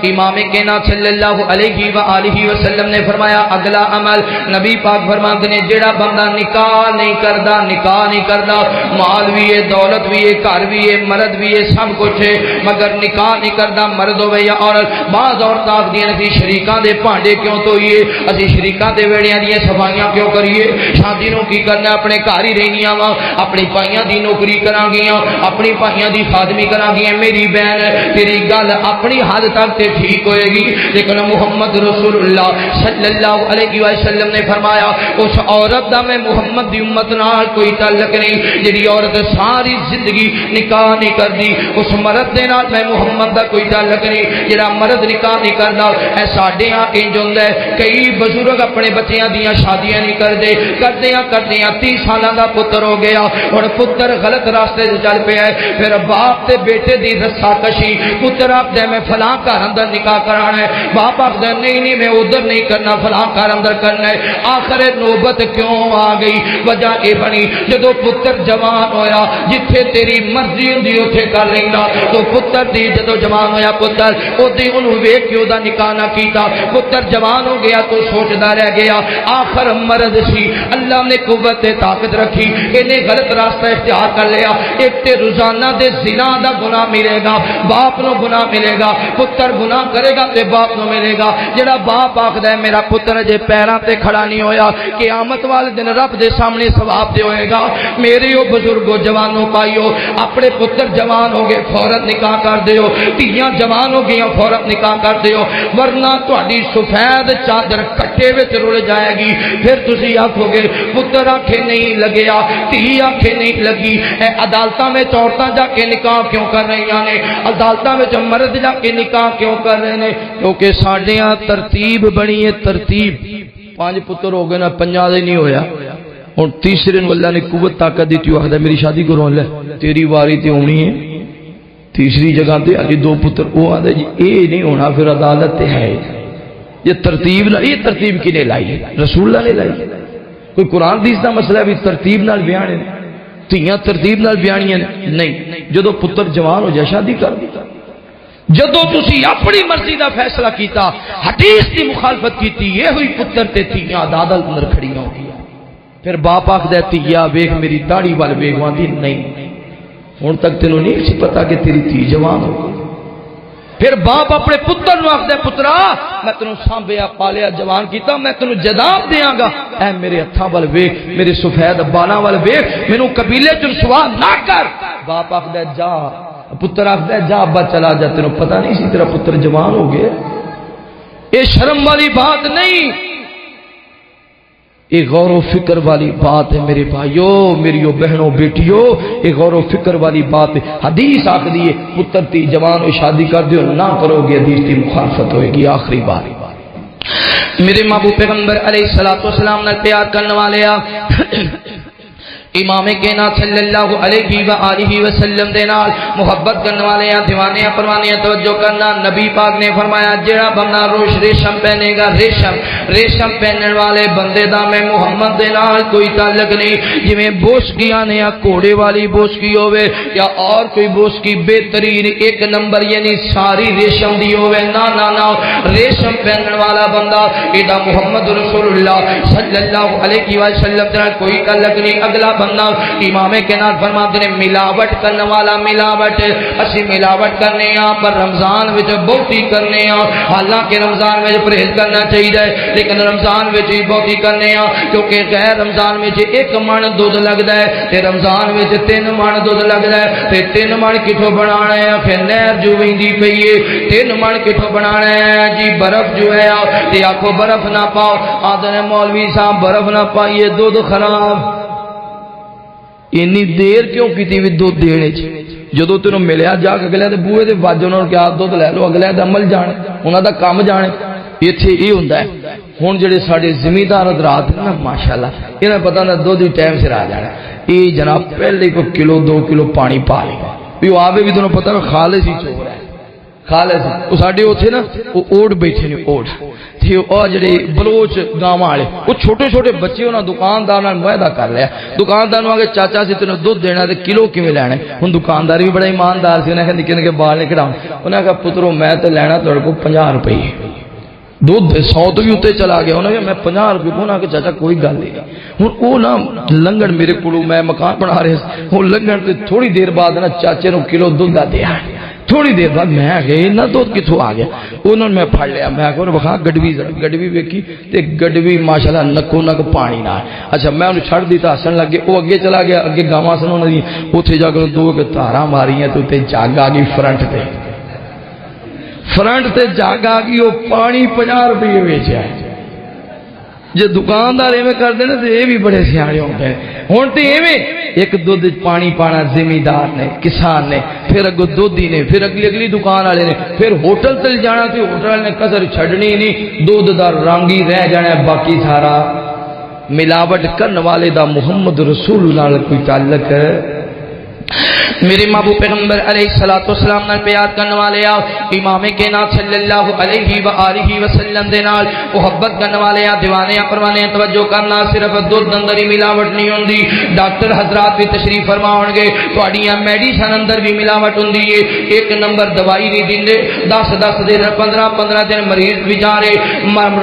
امام کائنات صلی اللہ علیہ وآلہ وسلم نے فرمایا اگلا عمل نبی پاک فرماتے ہیں جڑا بندہ نکاح نہیں کردا مال بھی ہے، دولت بھی ہے، گھر بھی ہے، مرد بھی ہے، سب کچھ ہے، مگر نکاح نہیں کردا، مرد ہوے یا عورت. بعض عورتاں آکھدیاں اسی شریکاں دے بھانڈے کیوں دھوئیے، اسی شریکاں دے ویڑیاں دی صفائیاں کیوں کریے، شادی نو کی کرنا، اپنے گھر ہی رہنیاں وا، اپنی پائیاں دی نوکری کراں گیاں، اپنی پائیاں دی خادمی کرا گی. میری بہن تیری گل اپنی حد تک تے ٹھیک ہوئے گی، لیکن محمد رسول اللہ صلی اللہ علیہ وسلم نے فرمایا اس عورت دا میں محمد دی امت نال کوئی تعلق نہیں جڑی عورت ساری زندگی نکاح نہیں کردی. اس مرد دے نال میں محمد دا کوئی تعلق نہیں جڑا مرد نکاح نہیں کردا. اے ساڈے ہاں انج ہوندا ہے کئی بزرگ اپنے بچیاں دیاں شادیاں نہیں کردے، کردیاں 30 سالاں دا پتر ہو گیا، ہن پتر غلط راستے تے چل پیا ہے. پھر باپ تے بیٹے دی رسا کشی، پتر آکھدا میں فلاں گھر اندر نکاح کرانا ہے، باپ آکھدا نہیں میں ادھر نہیں کرنا، فلاں گھر اندر کرنا ہے. آخر نوبت کیوں آ گئی؟ وجہ اے بنی جدو پتر جوان ہویا جتھے تیری مرضی ہوندی اوتھے کر لیندا. تو پتر دی جدو جوان ہویا پتر اودی اونوں ویکھ کے اودا نکاح نہ کیتا. پتر جوان ہو گیا تو سوچدا رہ گیا، آخر مرد سی، اللہ نے قوت طاقت رکھی، اینے غلط راستہ اختیار کر لیا. ایک تے روزانہ دے زنا دا گناہ ملے گا، باپ نو گناہ ملے گا، پتر گناہ کرے گا تے باپ نو ملے گا. جڑا باپ آکھدا ہے میرا پتر جے پیراں تے کھڑا نہیں ہویا، قیامت والے دن رب دے سامنے ثواب دے ہوئے گا. میرے او بزرگو جوانوں پائیو، اپنے پتر جوان ہو گئے فوراً نکاح کر دیو، دھیاں جوان ہو گئیاں فوراً نکاح کر دیو، ورنہ تہاڈی سفید چادر کٹے وچ رل جائے گی. پھر تسی آکھو گے پتر آکھے نہیں لگیا، دھی آکھے نہیں لگی. اے عدالتاں میں عورتاں جا کے نکاح کیوں کر رہی ہیں؟ عدالتاں میں مرد جا کے نکاح کیوں کر رہے ہیں؟ کیونکہ ساڈے ہاں ترتیب بنی ہے. ترتیب 5 پتر ہو گئے نا، 5 دے نہیں ہویا. ہن تیسرے نو اللہ نے قوت طاقت دی، تو آکھدا میری شادی کرو، لے تیری واری تے ہونی ہے. تیسری جگہ تے اجے 2 پتر، وہ آندا جی اے نہیں ہونا، پھر عدالت تے ہے. یہ ترتیب نہ، یہ ترتیب کنے لائی ہے؟ رسول اللہ نے لائی. کوئی قرآن حدیث دا مسئلہ ہے بھی ترتیب نال بیان ہے، تیاں ترتیب نال بیانیاں نہیں. جدو پتر جوان ہو جائے شادی کر دی. جدو تسی اپنی مرضی دا فیصلہ کیتا، حدیث دی مخالفت کیتی، یہ ہوئی پتر تے تیاں عدالت اندر کھڑی ہو گیا. پھر باپ آکھدا تیا ویکھ میری داڑھی وال ویکھ، واندی نہیں ہن تک تینوں نہیں سی پتا کہ تیری تھی جوان ہو گئی. پھر باپ اپنے پتر نو آکھدا پترا میں تینوں سانبھیا پالیا جوان کیتا، میں تینوں جداب دیاں گا، اے میرے ہتھاں وال ویکھ، میرے سفید بالاں وال ویکھ، مینوں قبیلے چ رسوا نہ کر. باپ آکھدا جا، پتر آکھدا جا ابا چلا جا، تینوں پتہ نہیں سی تیرا پتر جوان ہو گیا. یہ شرم والی بات نہیں، یہ غور و فکر والی بات ہے میرے بھائیو، میریو بہنوں بیٹیو، یہ غور و فکر والی بات ہے. حدیث آخری ہے پتر تی جوان ہو شادی کر دیو، نہ کرو گے حدیث کی مخالفت ہوئے گی. آخری بار میرے محبوب پیغمبر علیہ الصلوۃ والسلام نے پیار کرنے والے امام کائنات صلی اللہ علیہ وآلہ وسلم دے نال محبت کرنے والے ہیں، دیوانے پروانے توجہ کرنا. نبی پاک نے فرمایا جڑا بندہ روش ریشم پہنے گا، ریشم پہننے والے بندے دا میں محمد دے نال کوئی تعلق نہیں. جویں بوسکیاں نے یا گھوڑے والی بوسکی ہوے یا اور کوئی بوسکی بہترین 1 نمبر یعنی ساری ریشم دی ہوے، نا نا نا، ریشم پہننے والا بندہ ایڈا محمد رسول اللہ صلی اللہ علیہ وسلم دے نال کوئی تعلق نہیں. اگلا امام کائنات فرماتے ہیں ملاوٹ کرنے والا، ملاوٹ اسی ملاوٹ کرنے ہاں پر رمضان وچ بہتی کرنے ہاں. حالانکہ رمضان وچ پرہیز کرنا چاہیے لیکن رمضان وچ ہی بہتی کرنے ہاں، کیونکہ غیر رمضان وچ 1 من دودھ لگدا ہے تے رمضان وچ 3 من دودھ لگدا ہے. تے 3 من کٹھوں بنانا ہے؟ پھر نہر جو ویندی پئی ہے، 3 من کٹھوں بنانا ہے جی؟ برف جو ہے تے آکھو برف نہ پاؤ، آدھے مولوی صاحب برف نہ پائیے دودھ خراب. اینی دیر کیوں کیتی وی دودھ دینے چ؟ جدو تینوں ملیا جا کے اگلے دے بوئے دے وج انہاں نوں کیا دودھ لے لو، اگلے دا عمل جانے، انہاں دا کام جانے. ایتھے یہ ہوندا ہے ہوں جڑے سارے زمیندار حضرات نا ماشاءاللہ انہیں پتہ نہ دودھ ہی ٹائم سے آ جانا یہ جناب پہلے کو کلو 2 کلو پانی پا لے بھی وہ آوے بھی تمہیں پتہ ہے خالص ہی چور ہے خالص وہ ساڈے اوتھے نا وہ اوڑ بیٹھے نے اوڑ تے او جڑے بلوچ گاواں والے وہ چھوٹے چھوٹے بچے انہاں دکاندار نال معاہدہ کر لیا دکاندار نوں آگے چاچا سی تینوں دودھ دینا تے کلو کیویں لینا ہن دکاندار بھی بڑا ایماندار سی انہاں کہ نکے نکے بال نہیں کڈاؤں انہاں کہا پترو میں تے لینا تہاڈے کو 50 روپے دودھ 100 تو بھی اتنے چلا گیا انہوں نے میں 50 روپے کو نہ کہ چاچا کوئی گل نہیں ہوں وہ نا لنگن میرے کو میں مکان بنا رہے ہوں لنگن سے تھوڑی دیر بعد نا چاچے نو کلو دودھ دیا تھوڑی دیر بعد میں آ گیا اتنا دودھ کتوں آ گیا انہوں نے میں پھڑ لیا میں بخا گڈوی ویکھی تے گڈوی ماشاءاللہ نکو نک پانی نہ اچھا میں انہوں چھڑ دی تو ہسن لگ گیا وہ اگے چلا گیا اگے گاواں سن انہوں نے اتنے جا کر 2 تاراں ماریاں تو اتنے جگ آ گئی فرنٹ تے فرنٹ تے جگ آ گئی وہ پانی 50 روپے ویچیا ہے جی دکاندار ایویں کرتے ہیں تو یہ بھی بڑے سیانے ہوتے ہیں ہوں تو ایویں ایک دودھ پانی پانا زمیندار نے کسان نے پھر اگو دودھی نے پھر اگلی دکان والے نے پھر ہوٹل تل جانا تو ہوٹل والے نے کسر چھڈنی نہیں دودھ دا رنگ ہی رہ جانا ہے باقی سارا ملاوٹ کرنے والے دا محمد رسول اللہ کوئی تعلق ہے میرے محبوب پیغمبر علیہ الصلوۃ والسلام نال پیار کرنے والے آ امام کائنات صلی اللہ علیہ والہ وسلم دے نال محبت کرنے والے آ دیوانے پروانے توجہ کرنا صرف دودھ اندر ہی ملاوٹ نہیں ہوندی ڈاکٹر حضرات بھی تشریف فرماؤں گے تہاڈیاں میڈیسن اندر بھی ملاوٹ ہوندی ہے ایک نمبر دوائی نہیں دیندے 10 دن 15 دن مریض بیچارے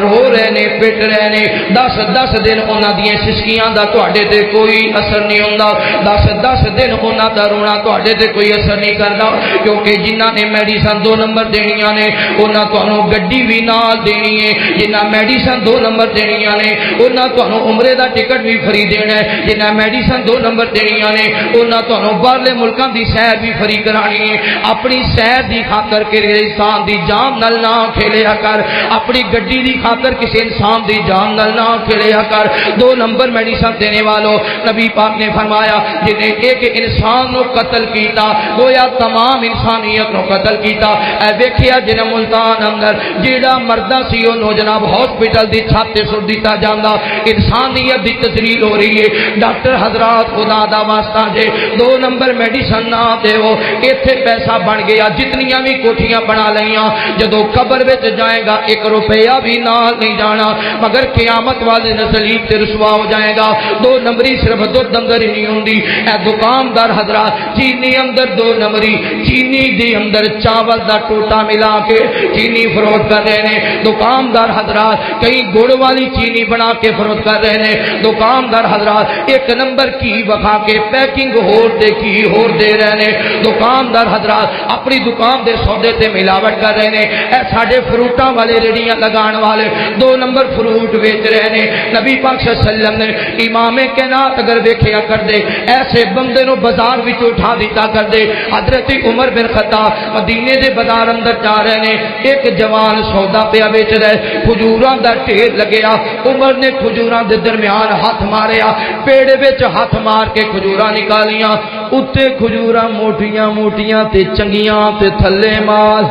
رو رہے نے پٹ رہے نے 10 دن انہاں دیاں سسکیاں دا تہاڈے تے کوئی اثر نہیں ہوندا 10 دن انہاں دا رونا تہاڈے تے کوئی اثر نہیں کردا کیونکہ جنہاں نے میڈیسن 2 نمبر دینیاں نے انہاں تانوں گڈی بھی نال دینی ہے جنہاں میڈیسن 2 نمبر دینیاں نے انہاں تانوں عمرے دا ٹکٹ بھی فری دینا ہے جنہاں میڈیسن 2 نمبر دینیاں نے انہاں تانوں باہرلے ملکاں دی سیر بھی فری کرانی ہے اپنی سیر دی خاطر کسی انسان دی جان نال نہ کھیلیا کر اپنی گڈی دی خاطر کسی انسان دی جان نال نہ کھیلیا کر 2 نمبر میڈیسن دینے والوں نبی پاک نے فرمایا جنہیں ایک انسان نو قتل کیتا گویا تمام انسانیت نو قتل کیتا اے ویکھیا جنہ ملتان اندر جیڑا مردہ سی انہوں جناب ہاسپٹل دی چھت تے سٹ دیتا جاندا انسانیت دی تذلیل ہو رہی ہے ڈاکٹر حضرات خدا دا واسطہ جے 2 نمبر میڈیسن نہ دیو ایتھے پیسہ بن گیا جتنیاں بھی کوٹھیاں بنا لیاں جدوں قبر وچ جائے گا 1 روپیہ بھی نال نہیں جانا مگر قیامت والے نزلیب تے رسوا ہو جائے گا 2 نمبری صرف دودھ اندر ہی نہیں ہوندی اے دکاندار حضرات چینی اندر 2 نمبری چینی دی اندر چاول دا ٹوٹا ملا کے چینی فروخت کر رہے ہیں دکاندار حضرات کئی گڑ والی چینی بنا کے فروخت کر رہے ہیں دکاندار حضرات 1 نمبر کی وکھا کے پیکنگ ہور دے رہے ہیں دکاندار حضرات اپنی دکان دے سودے تے ملاوٹ کر رہے ہیں اے ساڈے فروٹاں والے ریڑیاں لگان والے 2 نمبر فروٹ بیچ رہے ہیں نبی پاک صلی اللہ علیہ وسلم نے امام کائنات اگر دیکھیا کر دے ایسے بندے نو بازار وچ اٹھا دیتا کر دے حضرت عمر بن خطاب مدینے دے بازار اندر جا رہے نے ایک جوان سودا پیا بیچ رہے کھجوراں دا ڈھیر لگیا عمر نے کھجوراں دے درمیان ہاتھ ماریا پیڑے وچ ہاتھ مار کے کھجوراں نکالیاں اُتے کھجوراں موٹیاں تے چنگیاں تے تھلے مال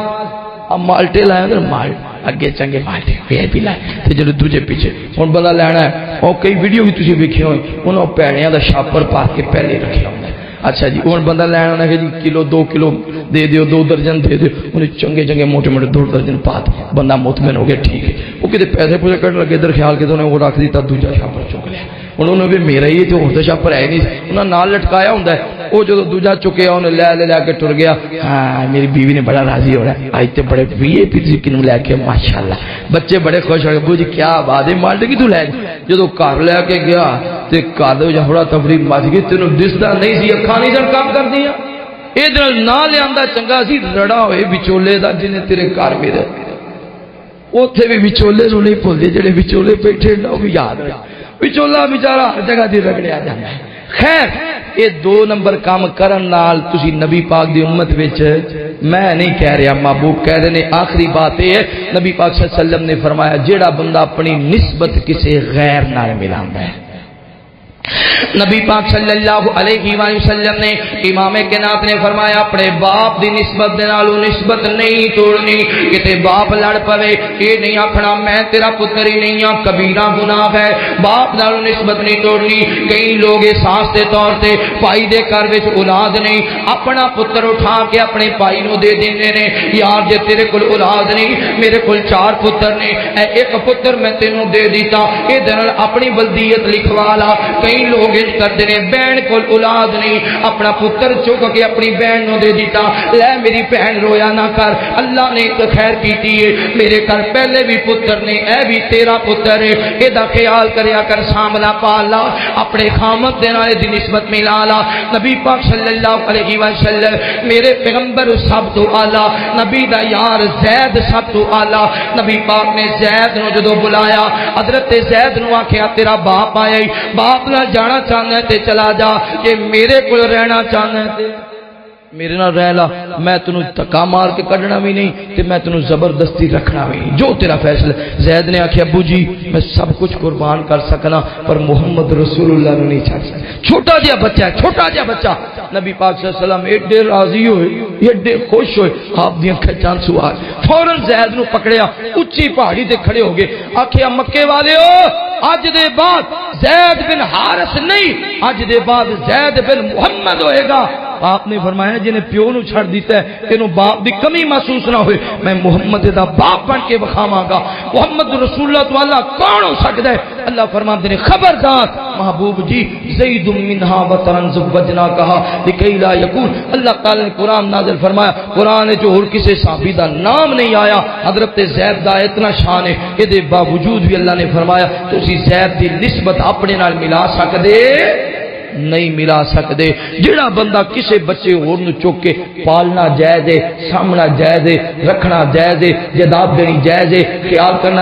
اب مالٹے لائے اندر مال اگے چنگے مالٹے وی پی لائے تے جڑے دوجے پیچھے ہن بندہ لینا ہے او کئی ویڈیو بھی تسی ویکھے ہوئے انہاں پیڑیاں دا شاپر پا کے پہلے رکھیا ہوندا ہے اچھا جی ہوں بندہ لینا ہے جی کلو 2 کلو دے دیو 2 درجن دے دیو انہیں چنگے موٹے 2 درجن پا دے بندہ مطمئن ہو گیا ٹھیک ہے وہ کتے پیسے پوچھے کٹ لگے ادھر خیال کے تو انہیں وہ رکھ دیتا دوجا شاپر چک لیا انہوں نے بھی میرا ہی تو ہوتا شاپر ہے نہیں انہوں نے نال لٹکایا ہوتا ہے وہ جو دوجا چکے انہیں لے کے ٹر گیا ہاں میری بیوی نے بڑا راضی ہو رہا ہے آج تو بڑے وی اے پی کنوں لے کے ماشاءاللہ بچے بڑے خوش ہو گئے بو جی کیا بات ہے مالٹے کی تو لے جدو گھر لے کے گیا تے گھر جہڑا تفریح مچ گئی تینوں دستا نہیں سی اکھاں نہیں سن کام کر دیا یہ نہ لیا چنگا سی رڑا ہوئے وچولے دا جنہیں تیرے گھر میں رہ اوتھے بھی وچولے نو نہیں بھولدے جڑے وچولے بیٹھے نہ وہ یاد رہے وچولا بیچارہ ہر جگہ دی رگڑیا جاتا ہے خیر یہ 2 نمبر کام کرن نال تسی نبی پاک دی امت وچ میں نہیں کہہ رہا محبوب کہہ رہے نے آخری بات یہ ہے نبی پاک صلی اللہ علیہ وسلم نے فرمایا جیڑا بندہ اپنی نسبت کسی غیر نال ملاندا ہے نبی پاک صلی اللہ علیہ وآلہ وسلم نے امام کائنات نے فرمایا اپنے باپ دی نسبت دے نالوں نسبت نہیں توڑنی کتے باپ لڑ پوے یہ نہیں آکھنا میں تیرا پتر ہی نہیں ہاں کبیرہ گناہ ہے باپ نالوں نسبت نہیں توڑنی کئی لوگ احساس دے طور تے بھائی دے گھر وچ اولاد نہیں اپنا پتر اٹھا کے اپنے بھائی نو دے دیندے نے یار جے تیرے کول اولاد نہیں میرے کول 4 پتر نے اے ایک پتر میں تینوں دے دیتا اے دے نال اپنی ولدیت لکھوا لا کئی لوگ کرتے ہیں بہن کو اولاد نہیں اپنا پتر چک کے اپنی بہن نو دے دیتا لے میری بہن رویا نہ کر اللہ نے تو خیر کیتی ہے میرے گھر پہلے بھی پتر نے اے بھی تیرا پتر ہے اے دا خیال کریا کر سامنا پالا اپنے خامد دے نال دی نسبت ملا لا نبی پاک صلی اللہ علیہ وسلم میرے پیغمبر سب تو اعلی نبی دا یار زید سب تو اعلی نبی پاک نے زید نو جدو بلایا حضرت زید نو آکھیا تیرا باپ آیا باپ نہ جانا چاہنا ہے تے چلا جا کہ میرے کو رہنا چاہنا ہے تے میرے نہ رہ لا میں تنوں تکا مار کے کڈنا بھی نہیں تے میں تنوں زبردستی رکھنا بھی نہیں جو تیرا فیصلہ زید نے آکھیا ابو جی میں سب کچھ قربان کر سکنا پر محمد رسول اللہ نے نہیں چھڑ سکتا چھوٹا جہا بچہ ہے چھوٹا جہا بچہ نبی پاک صلی اللہ علیہ وسلم ایڈے راضی ہوئے ایڈے خوش ہوئے آپ دی اکھاں چاند سو آئے فوراً زید نو پکڑیا اونچی پہاڑی تے کھڑے ہو گئے آکھیا مکے والے اج دے بعد زید بن حارث نہیں اج دے بعد زید بن محمد ہوئے گا آپ نے فرمایا جنہیں پیو نو چھڑ دیتا ہے تینوں باپ دی کمی محسوس نہ ہوئے میں محمد دا باپ بن کے بخاواں گا محمد رسول اللہ تو اللہ کون ہو سکتا ہے اللہ فرماتے ہیں خبردار محبوب جی زید منہا وطرن زوجنا کہا لکی لا یکون اللہ تعالی نے قرآن نازل فرمایا قرآن جو اور کسی صحابی دا نام نہیں آیا حضرت زید دا اتنا شان ہے کہ دے باوجود بھی اللہ نے فرمایا تو اسی زید دی نسبت اپنے نال ملا سکدے نہیں ملا سکتے جڑا بندہ کسے بچے اور نو چوک کے پالنا جائز ہے سامنا جائز ہے رکھنا جائز ہے جداد دینی جائز ہے خیال کرنا